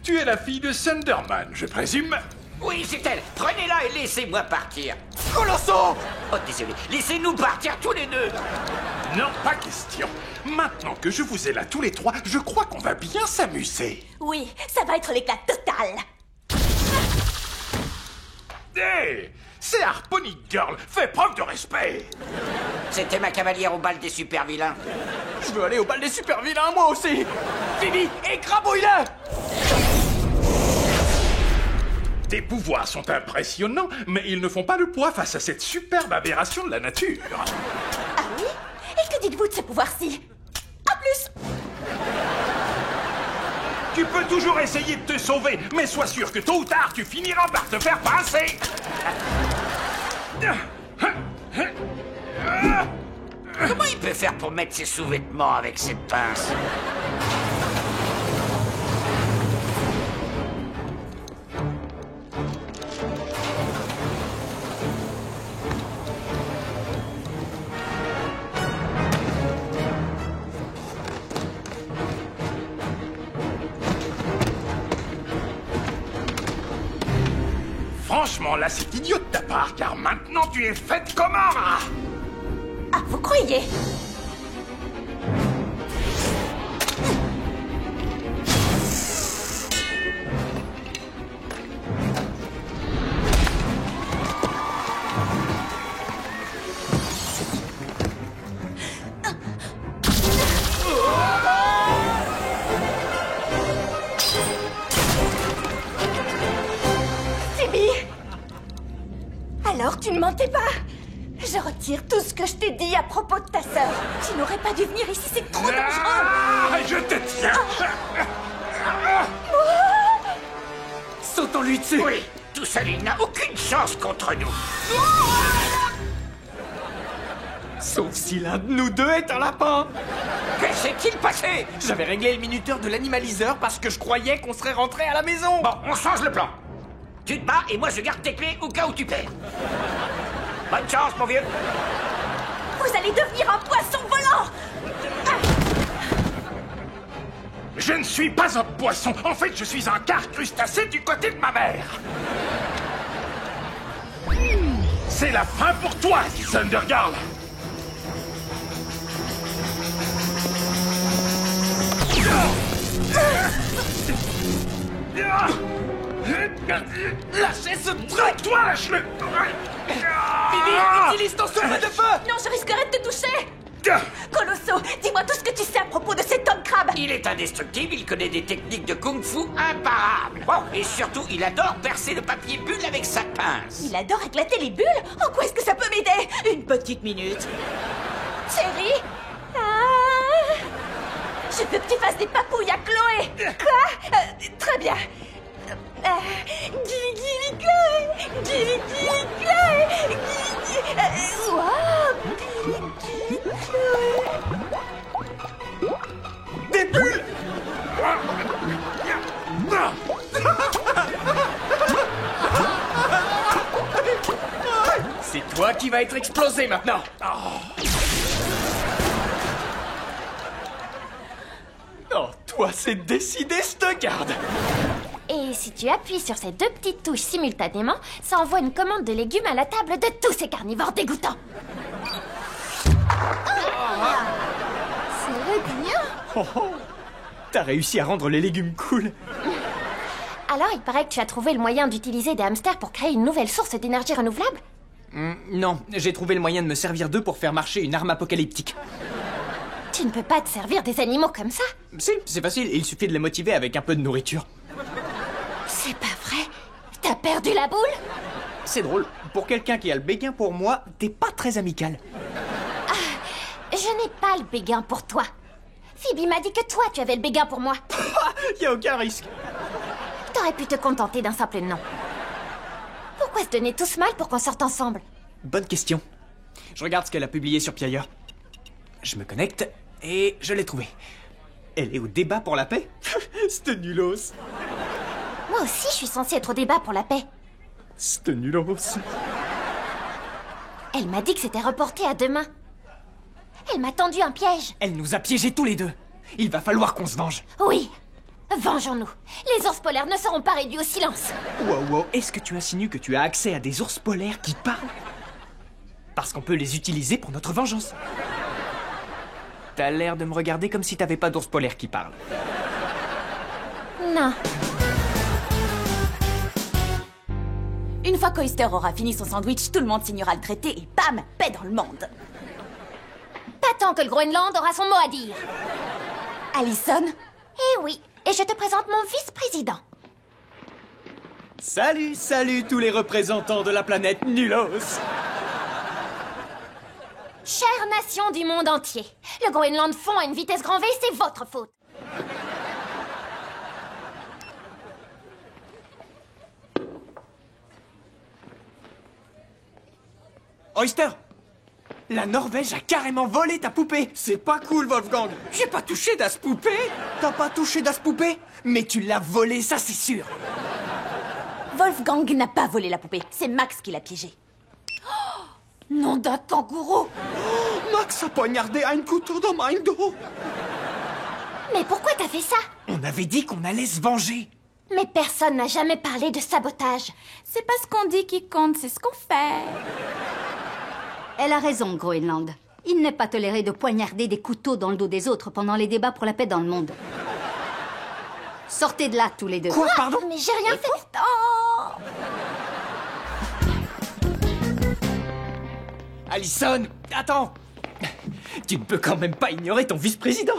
Tu es la fille de Sunderman, je présume. Oui, c'est elle. Prenez-la et laissez-moi partir. Colosso! Oh, désolé. Laissez-nous partir tous les deux. Non, pas question. Maintenant que je vous ai là tous les trois, je crois qu'on va bien s'amuser. Oui, ça va être l'éclat total. Hé! C'est Harponic Girl, fais preuve de respect. C'était ma cavalière au bal des super vilains. Je veux aller au bal des super vilains, moi aussi. Phoebe, écrabouille-le! Tes pouvoirs sont impressionnants, mais ils ne font pas le poids face à cette superbe aberration de la nature. Ah oui? Et que dites-vous de ce pouvoir-ci? À plus! Tu peux toujours essayer de te sauver, mais sois sûr que tôt ou tard, tu finiras par te faire pincer. Comment il peut faire pour mettre ses sous-vêtements avec cette pince? Franchement, là, c'est idiot de ta part, car maintenant, tu es faite comme un rat. Ah, vous croyez? Alors, tu ne mentais pas? Je retire tout ce que je t'ai dit à propos de ta sœur. Tu n'aurais pas dû venir ici, c'est trop dangereux. Ah, je te tiens. Sautons-lui dessus. Oui, tout seul, il n'a aucune chance contre nous. Sauf si l'un de nous deux est un lapin. Que s'est-il passé? J'avais réglé le minuteur de l'animaliseur parce que je croyais qu'on serait rentré à la maison. Bon, on change le plan. Tu te bats et moi je garde tes clés au cas où tu perds. Bonne chance, mon vieux. Vous allez devenir un poisson volant. Je ne suis pas un poisson. En fait, je suis un quart crustacé du côté de ma mère. C'est la fin pour toi, Thundergirl. Lâchez ce truc. Toi, lâche-le. Bibi, utilise ton souffle de feu. Non, je risquerais de te toucher. Colosso, dis-moi tout ce que tu sais à propos de cet homme crabe. Il est indestructible, il connaît des techniques de kung-fu imparables. Oh, et surtout, il adore percer le papier bulle avec sa pince. Il adore éclater les bulles. En quoi est-ce que ça peut m'aider? Une petite minute. Chérie? Je veux que tu fasses des papouilles à Chloé. Quoi? Très bien. Gili Gili Chloé. Gili Gili Chloé. Wow, Gili Gili Chloé. Des bulles. C'est toi qui vas être explosé maintenant. Oh, toi, c'est décidé, je te garde. Et si tu appuies sur ces deux petites touches simultanément, ça envoie une commande de légumes à la table de tous ces carnivores dégoûtants. C'est répugnant. Oh, oh. T'as réussi à rendre les légumes cool. Alors, il paraît que tu as trouvé le moyen d'utiliser des hamsters pour créer une nouvelle source d'énergie renouvelable? Non, j'ai trouvé le moyen de me servir d'eux pour faire marcher une arme apocalyptique. Tu ne peux pas te servir des animaux comme ça? Si, c'est facile, il suffit de les motiver avec un peu de nourriture. C'est pas vrai? T'as perdu la boule? C'est drôle, pour quelqu'un qui a le béguin pour moi, t'es pas très amical. Je n'ai pas le béguin pour toi. Phoebe m'a dit que toi, tu avais le béguin pour moi. Y a aucun risque. T'aurais pu te contenter d'un simple nom. Pourquoi se donner tous mal pour qu'on sorte ensemble? Bonne question. Je regarde ce qu'elle a publié sur Piailleur. Je me connecte et je l'ai trouvée. Elle est au débat pour la paix. C'était nulos. Moi aussi, je suis censée être au débat pour la paix. C'est nulos. Elle m'a dit que c'était reporté à demain. Elle m'a tendu un piège. Elle nous a piégés tous les deux. Il va falloir qu'on se venge. Oui, vengeons-nous. Les ours polaires ne seront pas réduits au silence. Wow, est-ce que tu insinues que tu as accès à des ours polaires qui parlent? Parce qu'on peut les utiliser pour notre vengeance. T'as l'air de me regarder comme si t'avais pas d'ours polaires qui parlent. Non. Une fois qu'Oyster aura fini son sandwich, tout le monde signera le traité et bam, paix dans le monde. Pas tant que le Groenland aura son mot à dire. Allison? Eh oui, et je te présente mon vice-président. Salut tous les représentants de la planète Nulos. Chère nation du monde entier, le Groenland fond à une vitesse grand V, c'est votre faute. Oyster, la Norvège a carrément volé ta poupée. C'est pas cool, Wolfgang. J'ai pas touché d'as poupée. T'as pas touché d'as poupée? Mais tu l'as volée, ça c'est sûr. Wolfgang n'a pas volé la poupée, c'est Max qui l'a piégée. Oh, nom d'un kangourou. Max a poignardé un couteau dans mon dos. Mais pourquoi t'as fait ça? On avait dit qu'on allait se venger. Mais personne n'a jamais parlé de sabotage. C'est pas ce qu'on dit qui compte, c'est ce qu'on fait. Elle a raison, Groenland. Il n'est pas toléré de poignarder des couteaux dans le dos des autres pendant les débats pour la paix dans le monde. Sortez de là, tous les deux. Quoi, pardon? Mais j'ai rien fait. Oh. Allison, attends. Tu ne peux quand même pas ignorer ton vice-président.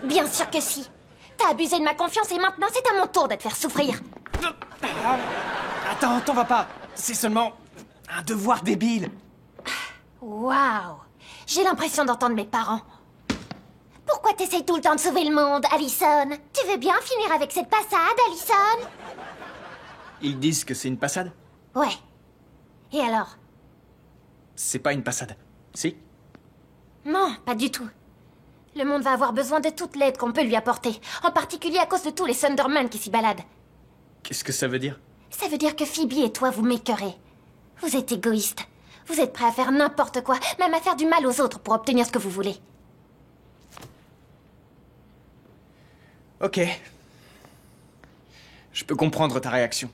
Bien sûr que si. T'as abusé de ma confiance et maintenant c'est à mon tour de te faire souffrir. Attends, t'en vas pas. C'est seulement un devoir débile. Waouh! J'ai l'impression d'entendre mes parents. Pourquoi t'essayes tout le temps de sauver le monde, Allison? Tu veux bien finir avec cette passade, Allison? Ils disent que c'est une passade? Ouais. Et alors? C'est pas une passade. Si? Non, pas du tout. Le monde va avoir besoin de toute l'aide qu'on peut lui apporter, en particulier à cause de tous les Thundermen qui s'y baladent. Qu'est-ce que ça veut dire? Ça veut dire que Phoebe et toi vous m'écœurez. Vous êtes égoïste. Vous êtes prêt à faire n'importe quoi, même à faire du mal aux autres pour obtenir ce que vous voulez. Ok. Je peux comprendre ta réaction.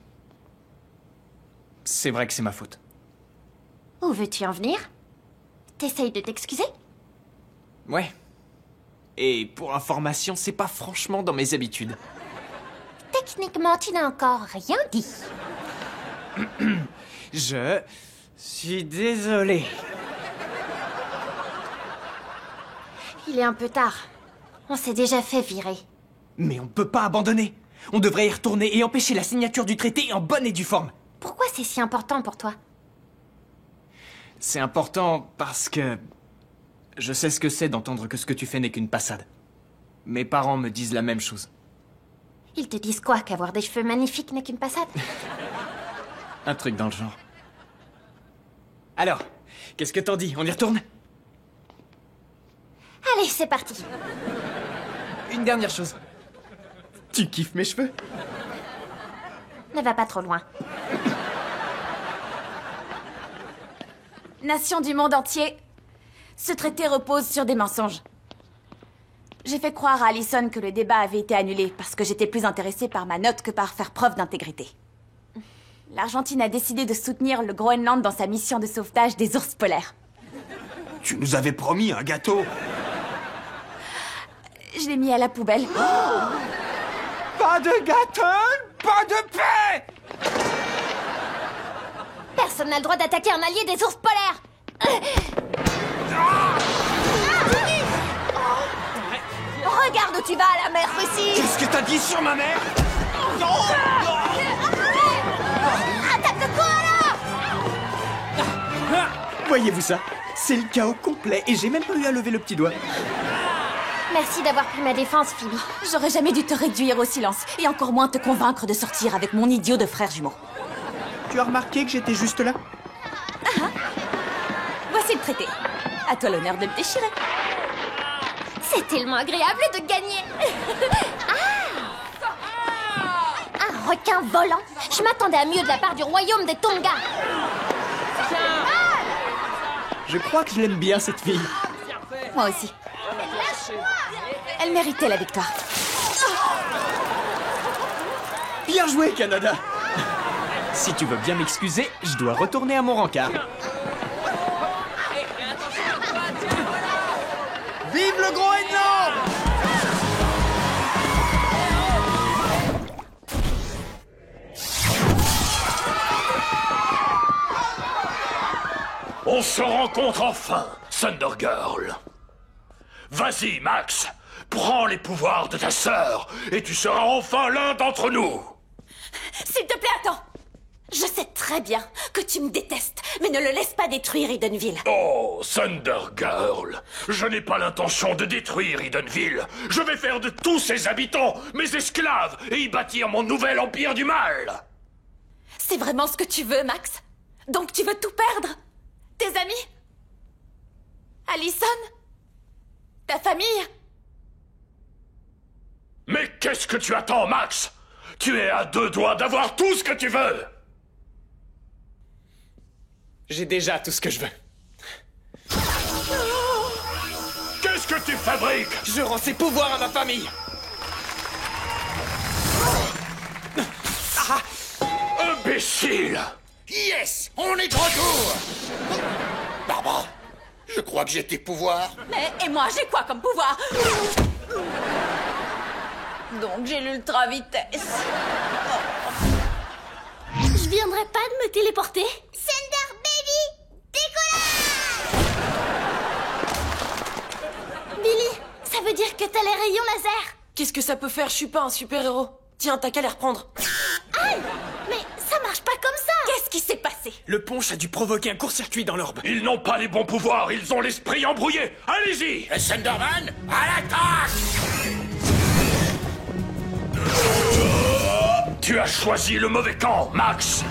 C'est vrai que c'est ma faute. Où veux-tu en venir? T'essayes de t'excuser? Ouais. Et pour information, c'est pas franchement dans mes habitudes. Techniquement, tu n'as encore rien dit. Je suis désolé. Il est un peu tard. On s'est déjà fait virer. Mais on peut pas abandonner. On devrait y retourner et empêcher la signature du traité en bonne et due forme. Pourquoi c'est si important pour toi? C'est important parce que... je sais ce que c'est d'entendre que ce que tu fais n'est qu'une passade. Mes parents me disent la même chose. Ils te disent quoi? Qu'avoir des cheveux magnifiques n'est qu'une passade? Un truc dans le genre. Alors, qu'est-ce que t'en dis? On y retourne? Allez, c'est parti. Une dernière chose. Tu kiffes mes cheveux? Ne va pas trop loin. Nation du monde entier, ce traité repose sur des mensonges. J'ai fait croire à Allison que le débat avait été annulé parce que j'étais plus intéressée par ma note que par faire preuve d'intégrité. L'Argentine a décidé de soutenir le Groenland dans sa mission de sauvetage des ours polaires. Tu nous avais promis un gâteau. Je l'ai mis à la poubelle. Pas de gâteau, pas de paix. Personne n'a le droit d'attaquer un allié des ours polaires. Regarde où tu vas à la mer, Russie. Qu'est-ce que t'as dit sur ma mère? Attaque de koala. Voyez-vous ça? C'est le chaos complet et j'ai même pas eu à lever le petit doigt. Merci d'avoir pris ma défense, Phoebe. J'aurais jamais dû te réduire au silence et encore moins te convaincre de sortir avec mon idiot de frère jumeau. Tu as remarqué que j'étais juste là? Voici le traité. À toi l'honneur de le déchirer. C'est tellement agréable de gagner. Un requin volant. Je m'attendais à mieux de la part du royaume des Tonga. Je crois que je l'aime bien, cette fille. Moi aussi. Elle méritait la victoire. Bien joué, Canada. Si tu veux bien m'excuser, je dois retourner à mon rencard. Vive le Groenland! On se rencontre enfin, Thunder Girl. Vas-y, Max, prends les pouvoirs de ta sœur et tu seras enfin l'un d'entre nous. S'il te plaît, attends. Je sais très bien que tu me détestes, mais ne le laisse pas détruire Edenville. Oh, Thunder Girl, je n'ai pas l'intention de détruire Edenville. Je vais faire de tous ses habitants mes esclaves et y bâtir mon nouvel empire du mal. C'est vraiment ce que tu veux, Max? Donc tu veux tout perdre? Tes amis? Allison? Ta famille? Mais qu'est-ce que tu attends, Max? Tu es à 2 doigts d'avoir tout ce que tu veux. J'ai déjà tout ce que je veux. Qu'est-ce que tu fabriques? Je rends ses pouvoirs à ma famille. Imbécile! Yes! On est de retour! Barbara, je crois que j'ai tes pouvoirs. Mais, et moi, j'ai quoi comme pouvoir? Donc j'ai l'ultra vitesse. Je viendrai pas de me téléporter? Thunder Baby, décollage! Billy, ça veut dire que t'as les rayons laser? Qu'est-ce que ça peut faire? Je suis pas un super-héros. Tiens, t'as qu'à les reprendre. Aïe! Mais ça marche pas comme ça! Qu'est-ce qui s'est passé? Le punch a dû provoquer un court-circuit dans l'orbe. Ils n'ont pas les bons pouvoirs, ils ont l'esprit embrouillé. Allez-y! Et Thunderman, à l'attaque! Tu as choisi le mauvais camp, Max.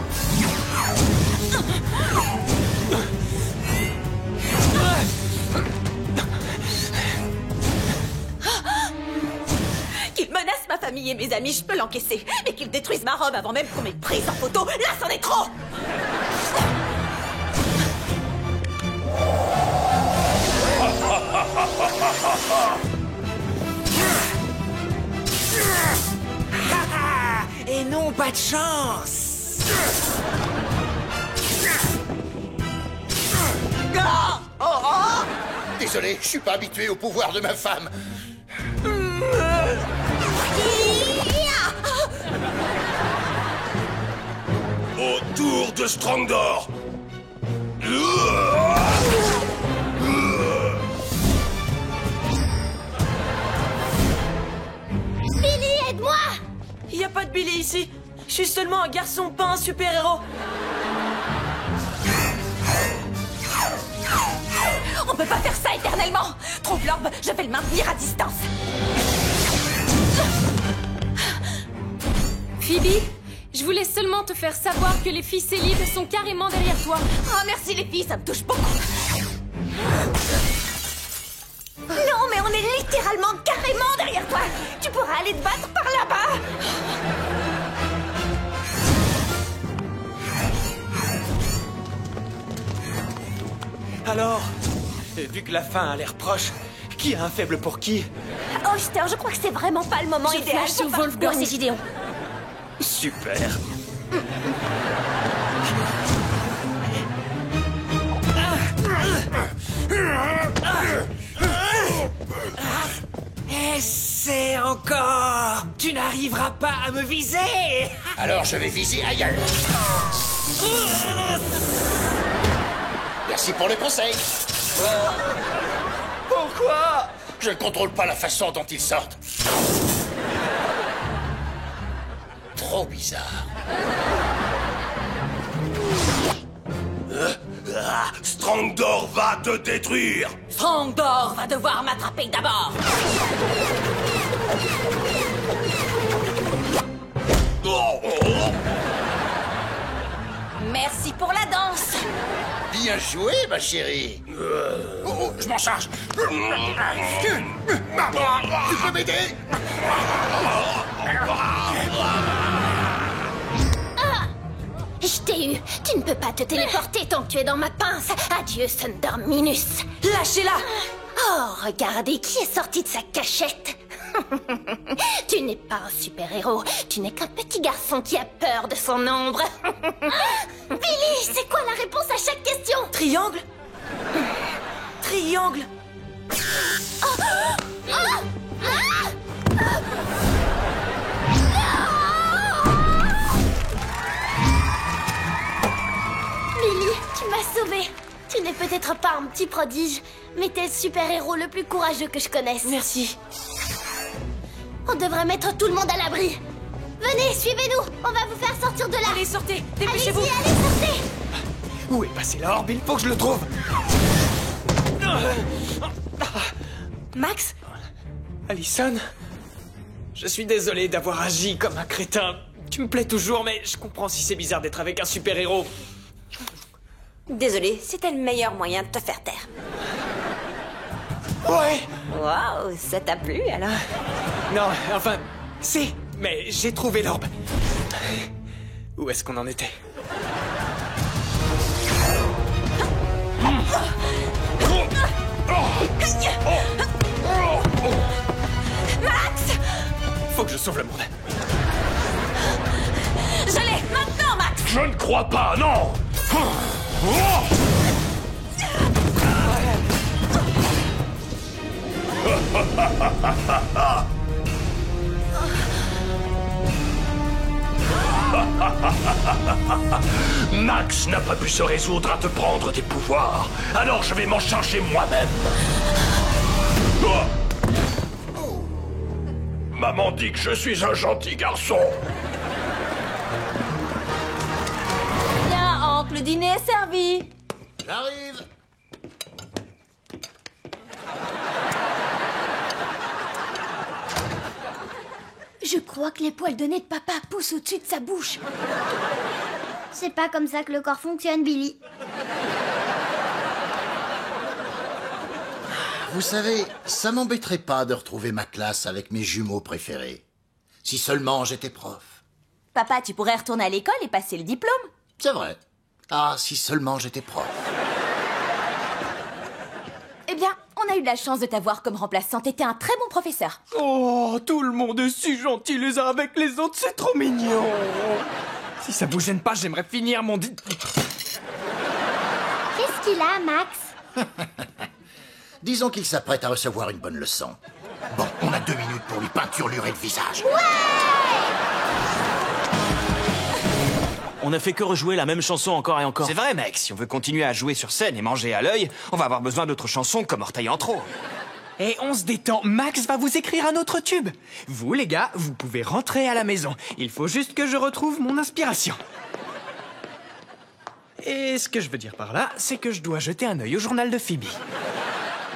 Qu'il menace ma famille et mes amis, je peux l'encaisser. Mais qu'il détruise ma robe avant même qu'on m'ait prise en photo, là, c'en est trop! Et non, pas de chance. Désolé, je suis pas habitué au pouvoir de ma femme. Autour de Strongdor. Billy, aide-moi! Y a pas de Billy ici. Je suis seulement un garçon, pas un super-héros. On peut pas faire ça éternellement! Trouve l'orbe, je vais le maintenir à distance. Phoebe, je voulais seulement te faire savoir que les filles Célide sont carrément derrière toi. Oh, merci les filles, ça me touche beaucoup. Non, mais on est littéralement carrément derrière toi. Tu pourras aller te battre par là-bas. Alors, vu que la fin a l'air proche, qui a un faible pour qui? Oster, je crois que c'est vraiment pas le moment Je idéal. flash sur Wolfgang et Gideon. Super. Essaie encore. Tu n'arriveras pas à me viser. Alors je vais viser ailleurs. Merci pour le conseil. Pourquoi? Je ne contrôle pas la façon dont ils sortent. Trop bizarre. Strongdor va te détruire. Strongdor va devoir m'attraper d'abord. Merci pour la danse. Bien joué, ma chérie. Oh, je m'en charge. Tu peux m'aider? Je t'ai eu. Tu ne peux pas te téléporter tant que tu es dans ma pince. Adieu, Thunder Minus. Lâchez-la! Oh, regardez qui est sorti de sa cachette. Tu n'es pas un super-héros. Tu n'es qu'un petit garçon qui a peur de son ombre. Billy, c'est quoi la réponse à chaque question? Triangle? Triangle? Oh. Ah. Ah. Billy, tu m'as sauvée. Tu n'es peut-être pas un petit prodige, mais t'es le super-héros le plus courageux que je connaisse. Merci. On devrait mettre tout le monde à l'abri. Venez, suivez-nous. On va vous faire sortir de là. Allez, sortez. Dépêchez-vous. Allez, sortez. Où est passé l'orbe? Il faut que je le trouve. Max? Allison, je suis désolé d'avoir agi comme un crétin. Tu me plais toujours, mais je comprends si c'est bizarre d'être avec un super-héros. Désolée, c'était le meilleur moyen de te faire taire. Ouais. Waouh, ça t'a plu alors? Non, enfin, si, mais j'ai trouvé l'orbe. Où est-ce qu'on en était? Max! Faut que je sauve le monde. Je l'ai! Maintenant, Max! Je ne crois pas, non! Max n'a pas pu se résoudre à te prendre tes pouvoirs, alors je vais m'en charger moi-même. Maman dit que je suis un gentil garçon. Bien, oncle, le dîner est servi. J'arrive. Je crois que les poils de nez de papa poussent au-dessus de sa bouche. C'est pas comme ça que le corps fonctionne, Billy. Vous savez, ça m'embêterait pas de retrouver ma classe avec mes jumeaux préférés. Si seulement j'étais prof. Papa, tu pourrais retourner à l'école et passer le diplôme. C'est vrai. Ah, si seulement j'étais prof. Eh bien, on a eu de la chance de t'avoir comme remplaçant. T'étais un très bon professeur. Oh, tout le monde est si gentil les uns avec les autres, c'est trop mignon. Si ça vous gêne pas, j'aimerais finir mon dit... Qu'est-ce qu'il a, Max? Disons qu'il s'apprête à recevoir une bonne leçon. Bon, on a 2 minutes pour lui peinturlurer le visage. On ne fait que rejouer la même chanson encore et encore. C'est vrai, mec. Si on veut continuer à jouer sur scène et manger à l'œil, on va avoir besoin d'autres chansons comme Orteil en trop. Et on se détend, Max va vous écrire un autre tube. Vous, les gars, vous pouvez rentrer à la maison. Il faut juste que je retrouve mon inspiration. Et ce que je veux dire par là, c'est que je dois jeter un œil au journal de Phoebe.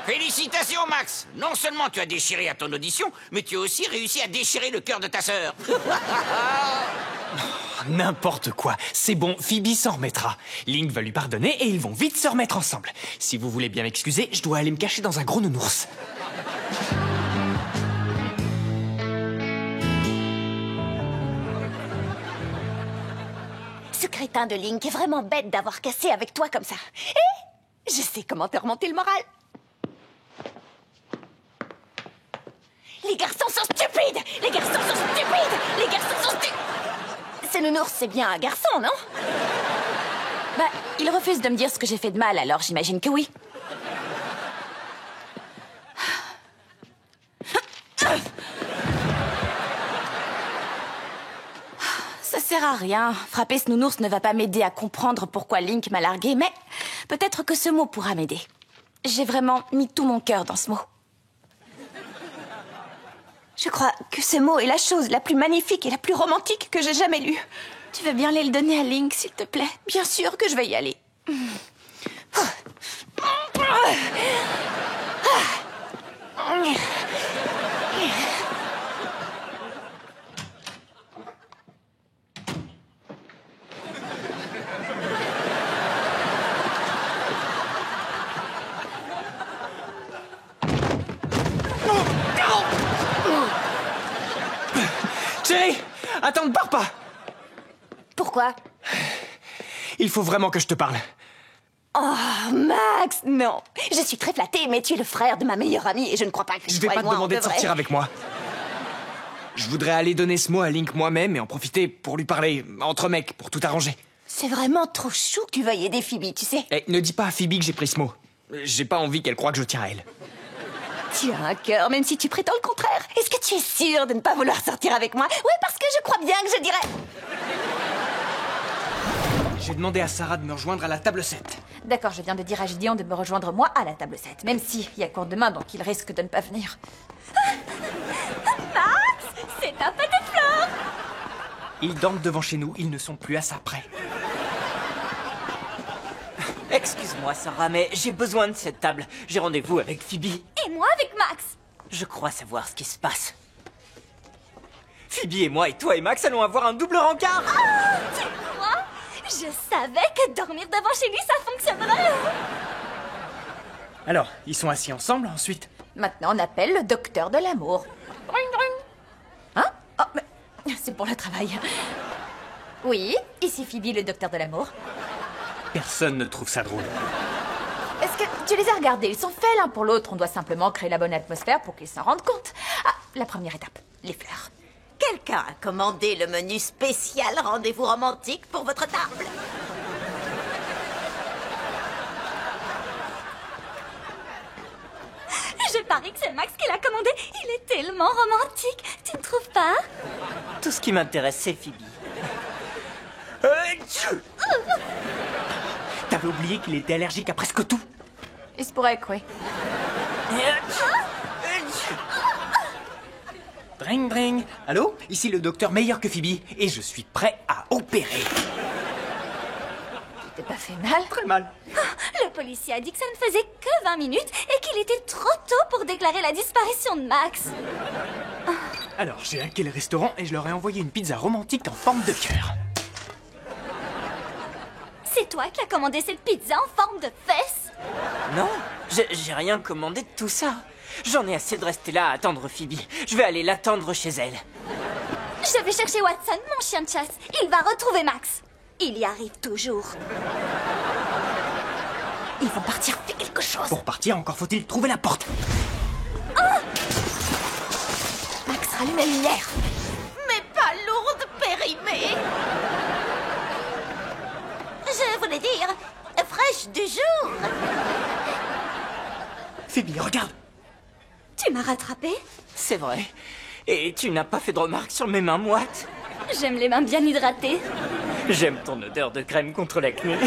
Félicitations, Max! Non seulement tu as déchiré à ton audition, mais tu as aussi réussi à déchirer le cœur de ta sœur. N'importe quoi. C'est bon, Phoebe s'en remettra. Link va lui pardonner et ils vont vite se remettre ensemble. Si vous voulez bien m'excuser, je dois aller me cacher dans un gros nounours. Ce crétin de Link est vraiment bête d'avoir cassé avec toi comme ça. Et je sais comment te remonter le moral. Les garçons sont stupides! Les garçons sont stupides! Les garçons sont stupides! Ce nounours, c'est bien un garçon, non? Bah, il refuse de me dire ce que j'ai fait de mal, alors j'imagine que oui. Ça sert à rien. Frapper ce nounours ne va pas m'aider à comprendre pourquoi Link m'a largué, mais peut-être que ce mot pourra m'aider. J'ai vraiment mis tout mon cœur dans ce mot. Je crois que ce mot est la chose la plus magnifique et la plus romantique que j'ai jamais lue. Tu veux bien aller le donner à Link, s'il te plaît? Bien sûr que je vais y aller. Chérie, attends, ne pars pas. Pourquoi? Il faut vraiment que je te parle. Oh, Max, non. Je suis très flattée, mais tu es le frère de ma meilleure amie et je ne crois pas que Je vais toi pas et te moi, demander on de sortir devrait- avec moi. Je voudrais aller donner ce mot à Link moi-même et en profiter pour lui parler, entre mecs, pour tout arranger. C'est vraiment trop chou que tu veuilles aider Phoebe, tu sais. Eh, ne dis pas à Phoebe que j'ai pris ce mot. J'ai pas envie qu'elle croie que je tiens à elle. Tu as un cœur, même si tu prétends le contraire. Est-ce que tu es sûr de ne pas vouloir sortir avec moi? Oui, parce que je crois bien que je dirais... J'ai demandé à Sarah de me rejoindre à la table 7. D'accord, je viens de dire à Gideon de me rejoindre moi à la table 7, même si il y a cours demain, donc il risque de ne pas venir. Max, c'est ta petite fleur. Ils dorment devant chez nous, ils ne sont plus à ça près. Excuse-moi, Sarah, mais j'ai besoin de cette table. J'ai rendez-vous avec Phoebe. Et moi avec Max. Je crois savoir ce qui se passe. Phoebe et moi, et toi et Max, allons avoir un double rencard. Ah, tu crois? Je savais que dormir devant chez lui, ça fonctionnerait. Alors, ils sont assis ensemble ensuite? Maintenant, on appelle le docteur de l'amour. Hein? Oh, mais c'est pour le travail. Oui, ici Phoebe, le docteur de l'amour. Personne ne trouve ça drôle. Est-ce que tu les as regardés? Ils sont faits l'un pour l'autre. On doit simplement créer la bonne atmosphère pour qu'ils s'en rendent compte. Ah, la première étape, les fleurs. Quelqu'un a commandé le menu spécial rendez-vous romantique pour votre table. Je parie que c'est Max qui l'a commandé. Il est tellement romantique. Tu ne trouves pas? Tout ce qui m'intéresse, c'est Phoebe. T'avais oublié qu'il était allergique à presque tout. Il se pourrait que oui. Dring, dring. Allô? Ici le docteur meilleur que Phoebe. Et je suis prêt à opérer. T'es pas fait mal? Très mal. Le policier a dit que ça ne faisait que 20 minutes et qu'il était trop tôt pour déclarer la disparition de Max. Alors, j'ai hacké le restaurant et je leur ai envoyé une pizza romantique en forme de cœur. C'est toi qui as commandé cette pizza en forme de fesse? Non, j'ai rien commandé de tout ça. J'en ai assez de rester là à attendre Phoebe. Je vais aller l'attendre chez elle. Je vais chercher Watson, mon chien de chasse. Il va retrouver Max. Il y arrive toujours. Ils vont partir faire quelque chose. Pour partir, encore faut-il trouver la porte. Max, rallume la lumière. Mais pas lourde, périmée. Je voulais dire, fraîche du jour. Phoebe, regarde. Tu m'as rattrapé? C'est vrai. Et tu n'as pas fait de remarques sur mes mains moites? J'aime les mains bien hydratées. J'aime ton odeur de crème contre l'acné.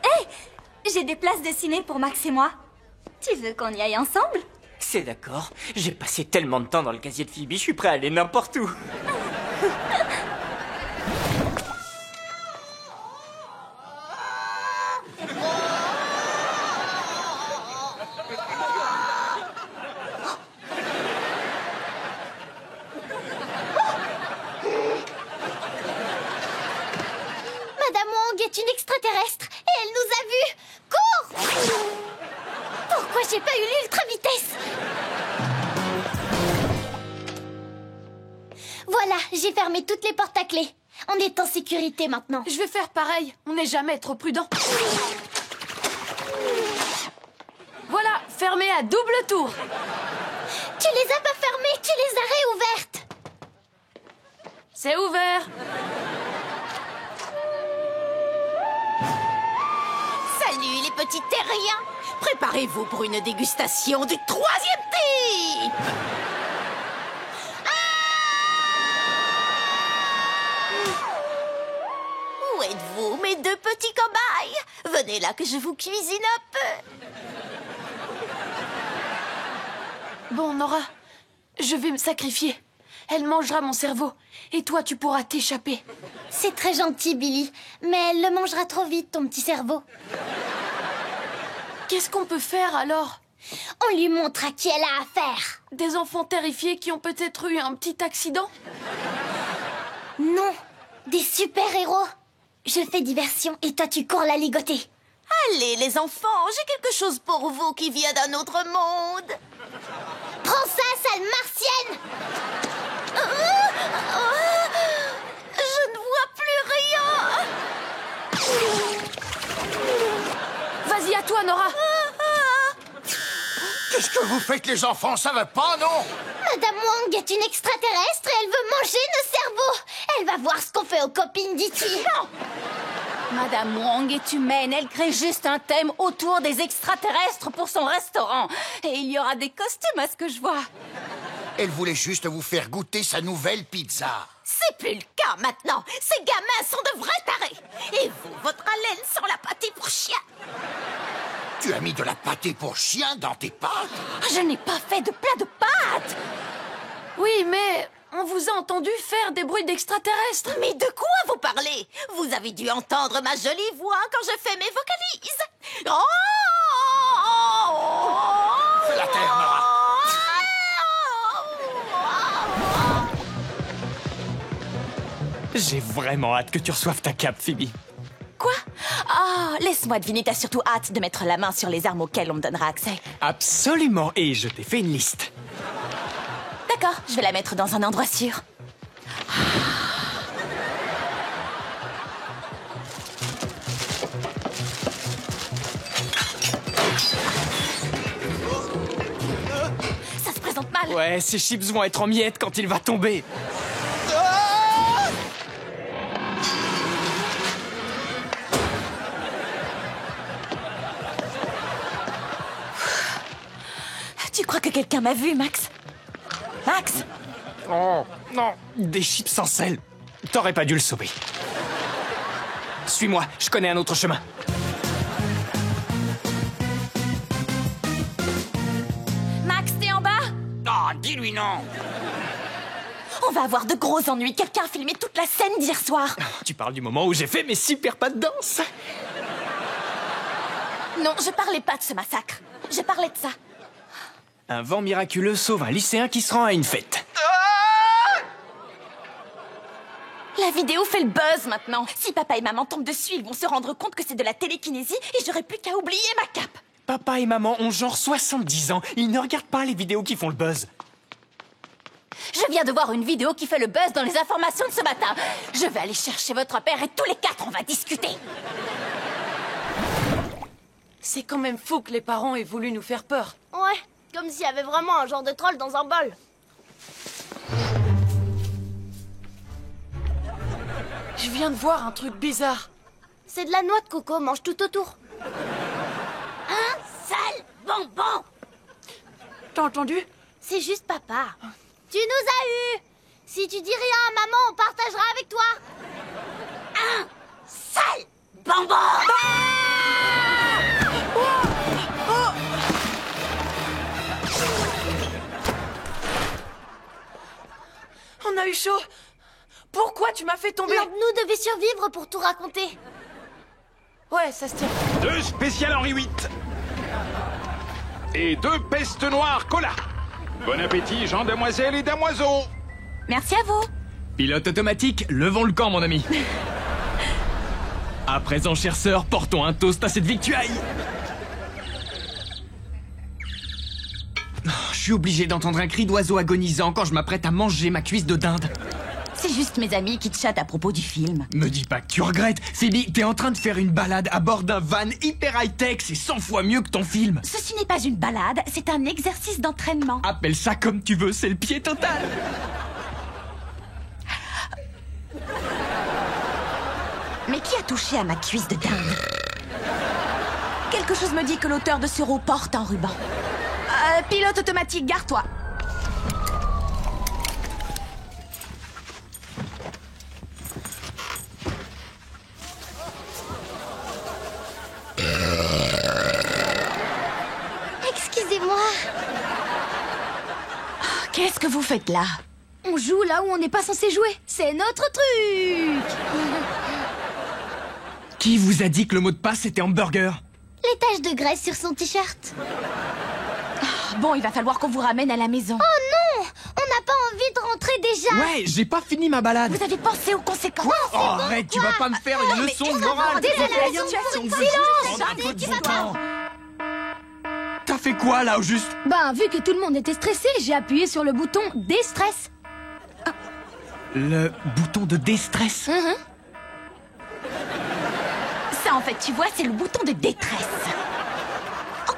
Hé, j'ai des places de ciné pour Max et moi. Tu veux qu'on y aille ensemble? C'est d'accord. J'ai passé tellement de temps dans le casier de Phoebe, je suis prêt à aller n'importe où. Madame Wong est une extraterrestre et elle nous a vus. Cours! Pourquoi j'ai pas eu l'ultra vitesse? Voilà, j'ai fermé toutes les portes à clé. On est en sécurité maintenant. Je vais faire pareil. On n'est jamais trop prudent. Voilà, fermé à double tour. Tu les as pas fermées, tu les as réouvertes. C'est ouvert. Salut les petits terriens. Préparez-vous pour une dégustation du 3e type. Où êtes-vous, mes deux petits cobayes? Venez là que je vous cuisine un peu. Bon, Nora, je vais me sacrifier. Elle mangera mon cerveau. Et toi, tu pourras t'échapper. C'est très gentil, Billy. Mais elle le mangera trop vite, ton petit cerveau. Qu'est-ce qu'on peut faire alors? On lui montre à qui elle a affaire. Des enfants terrifiés qui ont peut-être eu un petit accident? Non, des super-héros. Je fais diversion et toi tu cours la ligoter. Allez les enfants, j'ai quelque chose pour vous qui vient d'un autre monde. Prends ça, sale martienne! Je ne vois plus rien. toi, Nora. Qu'est-ce que vous faites, les enfants? Ça va pas, non? Madame Wong est une extraterrestre et elle veut manger nos cerveaux. Elle va voir ce qu'on fait aux copines d'E.T. Non! Madame Wong est humaine, elle crée juste un thème autour des extraterrestres pour son restaurant. Et il y aura des costumes à ce que je vois. Elle voulait juste vous faire goûter sa nouvelle pizza. C'est plus le cas maintenant. Ces gamins sont de vrais tarés. Et vous, votre haleine sur la pâté pour chien. Tu as mis de la pâté pour chien dans tes pâtes? Je n'ai pas fait de plat de pâtes. Oui, mais on vous a entendu faire des bruits d'extraterrestres. Mais de quoi vous parlez? Vous avez dû entendre ma jolie voix quand je fais mes vocalises. Fais la terre, Nora. J'ai vraiment hâte que tu reçoives ta cape, Phoebe. Quoi? Ah, laisse-moi deviner, t'as surtout hâte de mettre la main sur les armes auxquelles on me donnera accès. Absolument, et je t'ai fait une liste. D'accord, je vais la mettre dans un endroit sûr. Ça se présente mal. Ouais, ces chips vont être en miettes quand il va tomber. Tu crois que quelqu'un m'a vu, Max? Max? Oh, non. Des chips sans sel. T'aurais pas dû le sauver. Suis-moi, je connais un autre chemin. Max, t'es en bas? Oh, dis-lui non. On va avoir de gros ennuis. Quelqu'un a filmé toute la scène d'hier soir. Tu parles du moment où j'ai fait mes super pas de danse. Non, je parlais pas de ce massacre. Je parlais de ça. Un vent miraculeux sauve un lycéen qui se rend à une fête. La vidéo fait le buzz maintenant. Si papa et maman tombent dessus, ils vont se rendre compte que c'est de la télékinésie et j'aurai plus qu'à oublier ma cape. Papa et maman ont genre 70 ans. Ils ne regardent pas les vidéos qui font le buzz. Je viens de voir une vidéo qui fait le buzz dans les informations de ce matin. Je vais aller chercher votre père et tous les quatre, on va discuter. C'est quand même fou que les parents aient voulu nous faire peur. Ouais, comme s'il y avait vraiment un genre de troll dans un bol. Je viens de voir un truc bizarre. C'est de la noix de coco, mange tout autour. Un sale bonbon. T'as entendu? C'est juste papa. Tu nous as eu. Si tu dis rien à maman, on partagera avec toi. Un sale bonbon. On a eu chaud. Pourquoi tu m'as fait tomber? L'un de nous devait survivre pour tout raconter. Ouais, ça se tient. 2 spécial Henri VIII. Et 2 pestes noires cola. Bon appétit, gens, demoiselles et damoiseaux. Merci à vous. Pilote automatique, levons le camp, mon ami. À présent, chère sœur, portons un toast à cette victuaille. Oh, je suis obligé d'entendre un cri d'oiseau agonisant quand je m'apprête à manger ma cuisse de dinde. C'est juste mes amis qui te chattent à propos du film. Me dis pas que tu regrettes. Phoebe, t'es en train de faire une balade à bord d'un van hyper high-tech. C'est 100 fois mieux que ton film. Ceci n'est pas une balade, c'est un exercice d'entraînement. Appelle ça comme tu veux, c'est le pied total. Mais qui a touché à ma cuisse de dinde? Quelque chose me dit que l'auteur de ce roux porte un ruban. Pilote automatique, gare-toi. Excusez-moi. Qu'est-ce que vous faites là? On joue là où on n'est pas censé jouer. C'est notre truc. Qui vous a dit que le mot de passe était hamburger? Les taches de graisse sur son t-shirt. Bon, il va falloir qu'on vous ramène à la maison. Oh non! On n'a pas envie de rentrer déjà. Ouais, j'ai pas fini ma balade. Vous avez pensé aux conséquences. Oh, arrête, tu vas pas me faire une leçon de morale. T'as fait quoi là au juste? Ben, vu que tout le monde était stressé, j'ai appuyé sur le bouton déstress. Le bouton de déstress? Ça, en fait, tu vois, c'est le bouton de détresse.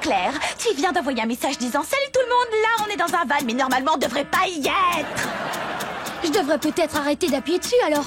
Claire, tu viens d'envoyer un message disant « Salut tout le monde, là on est dans un van, mais normalement on devrait pas y être !» Je devrais peut-être arrêter d'appuyer dessus alors.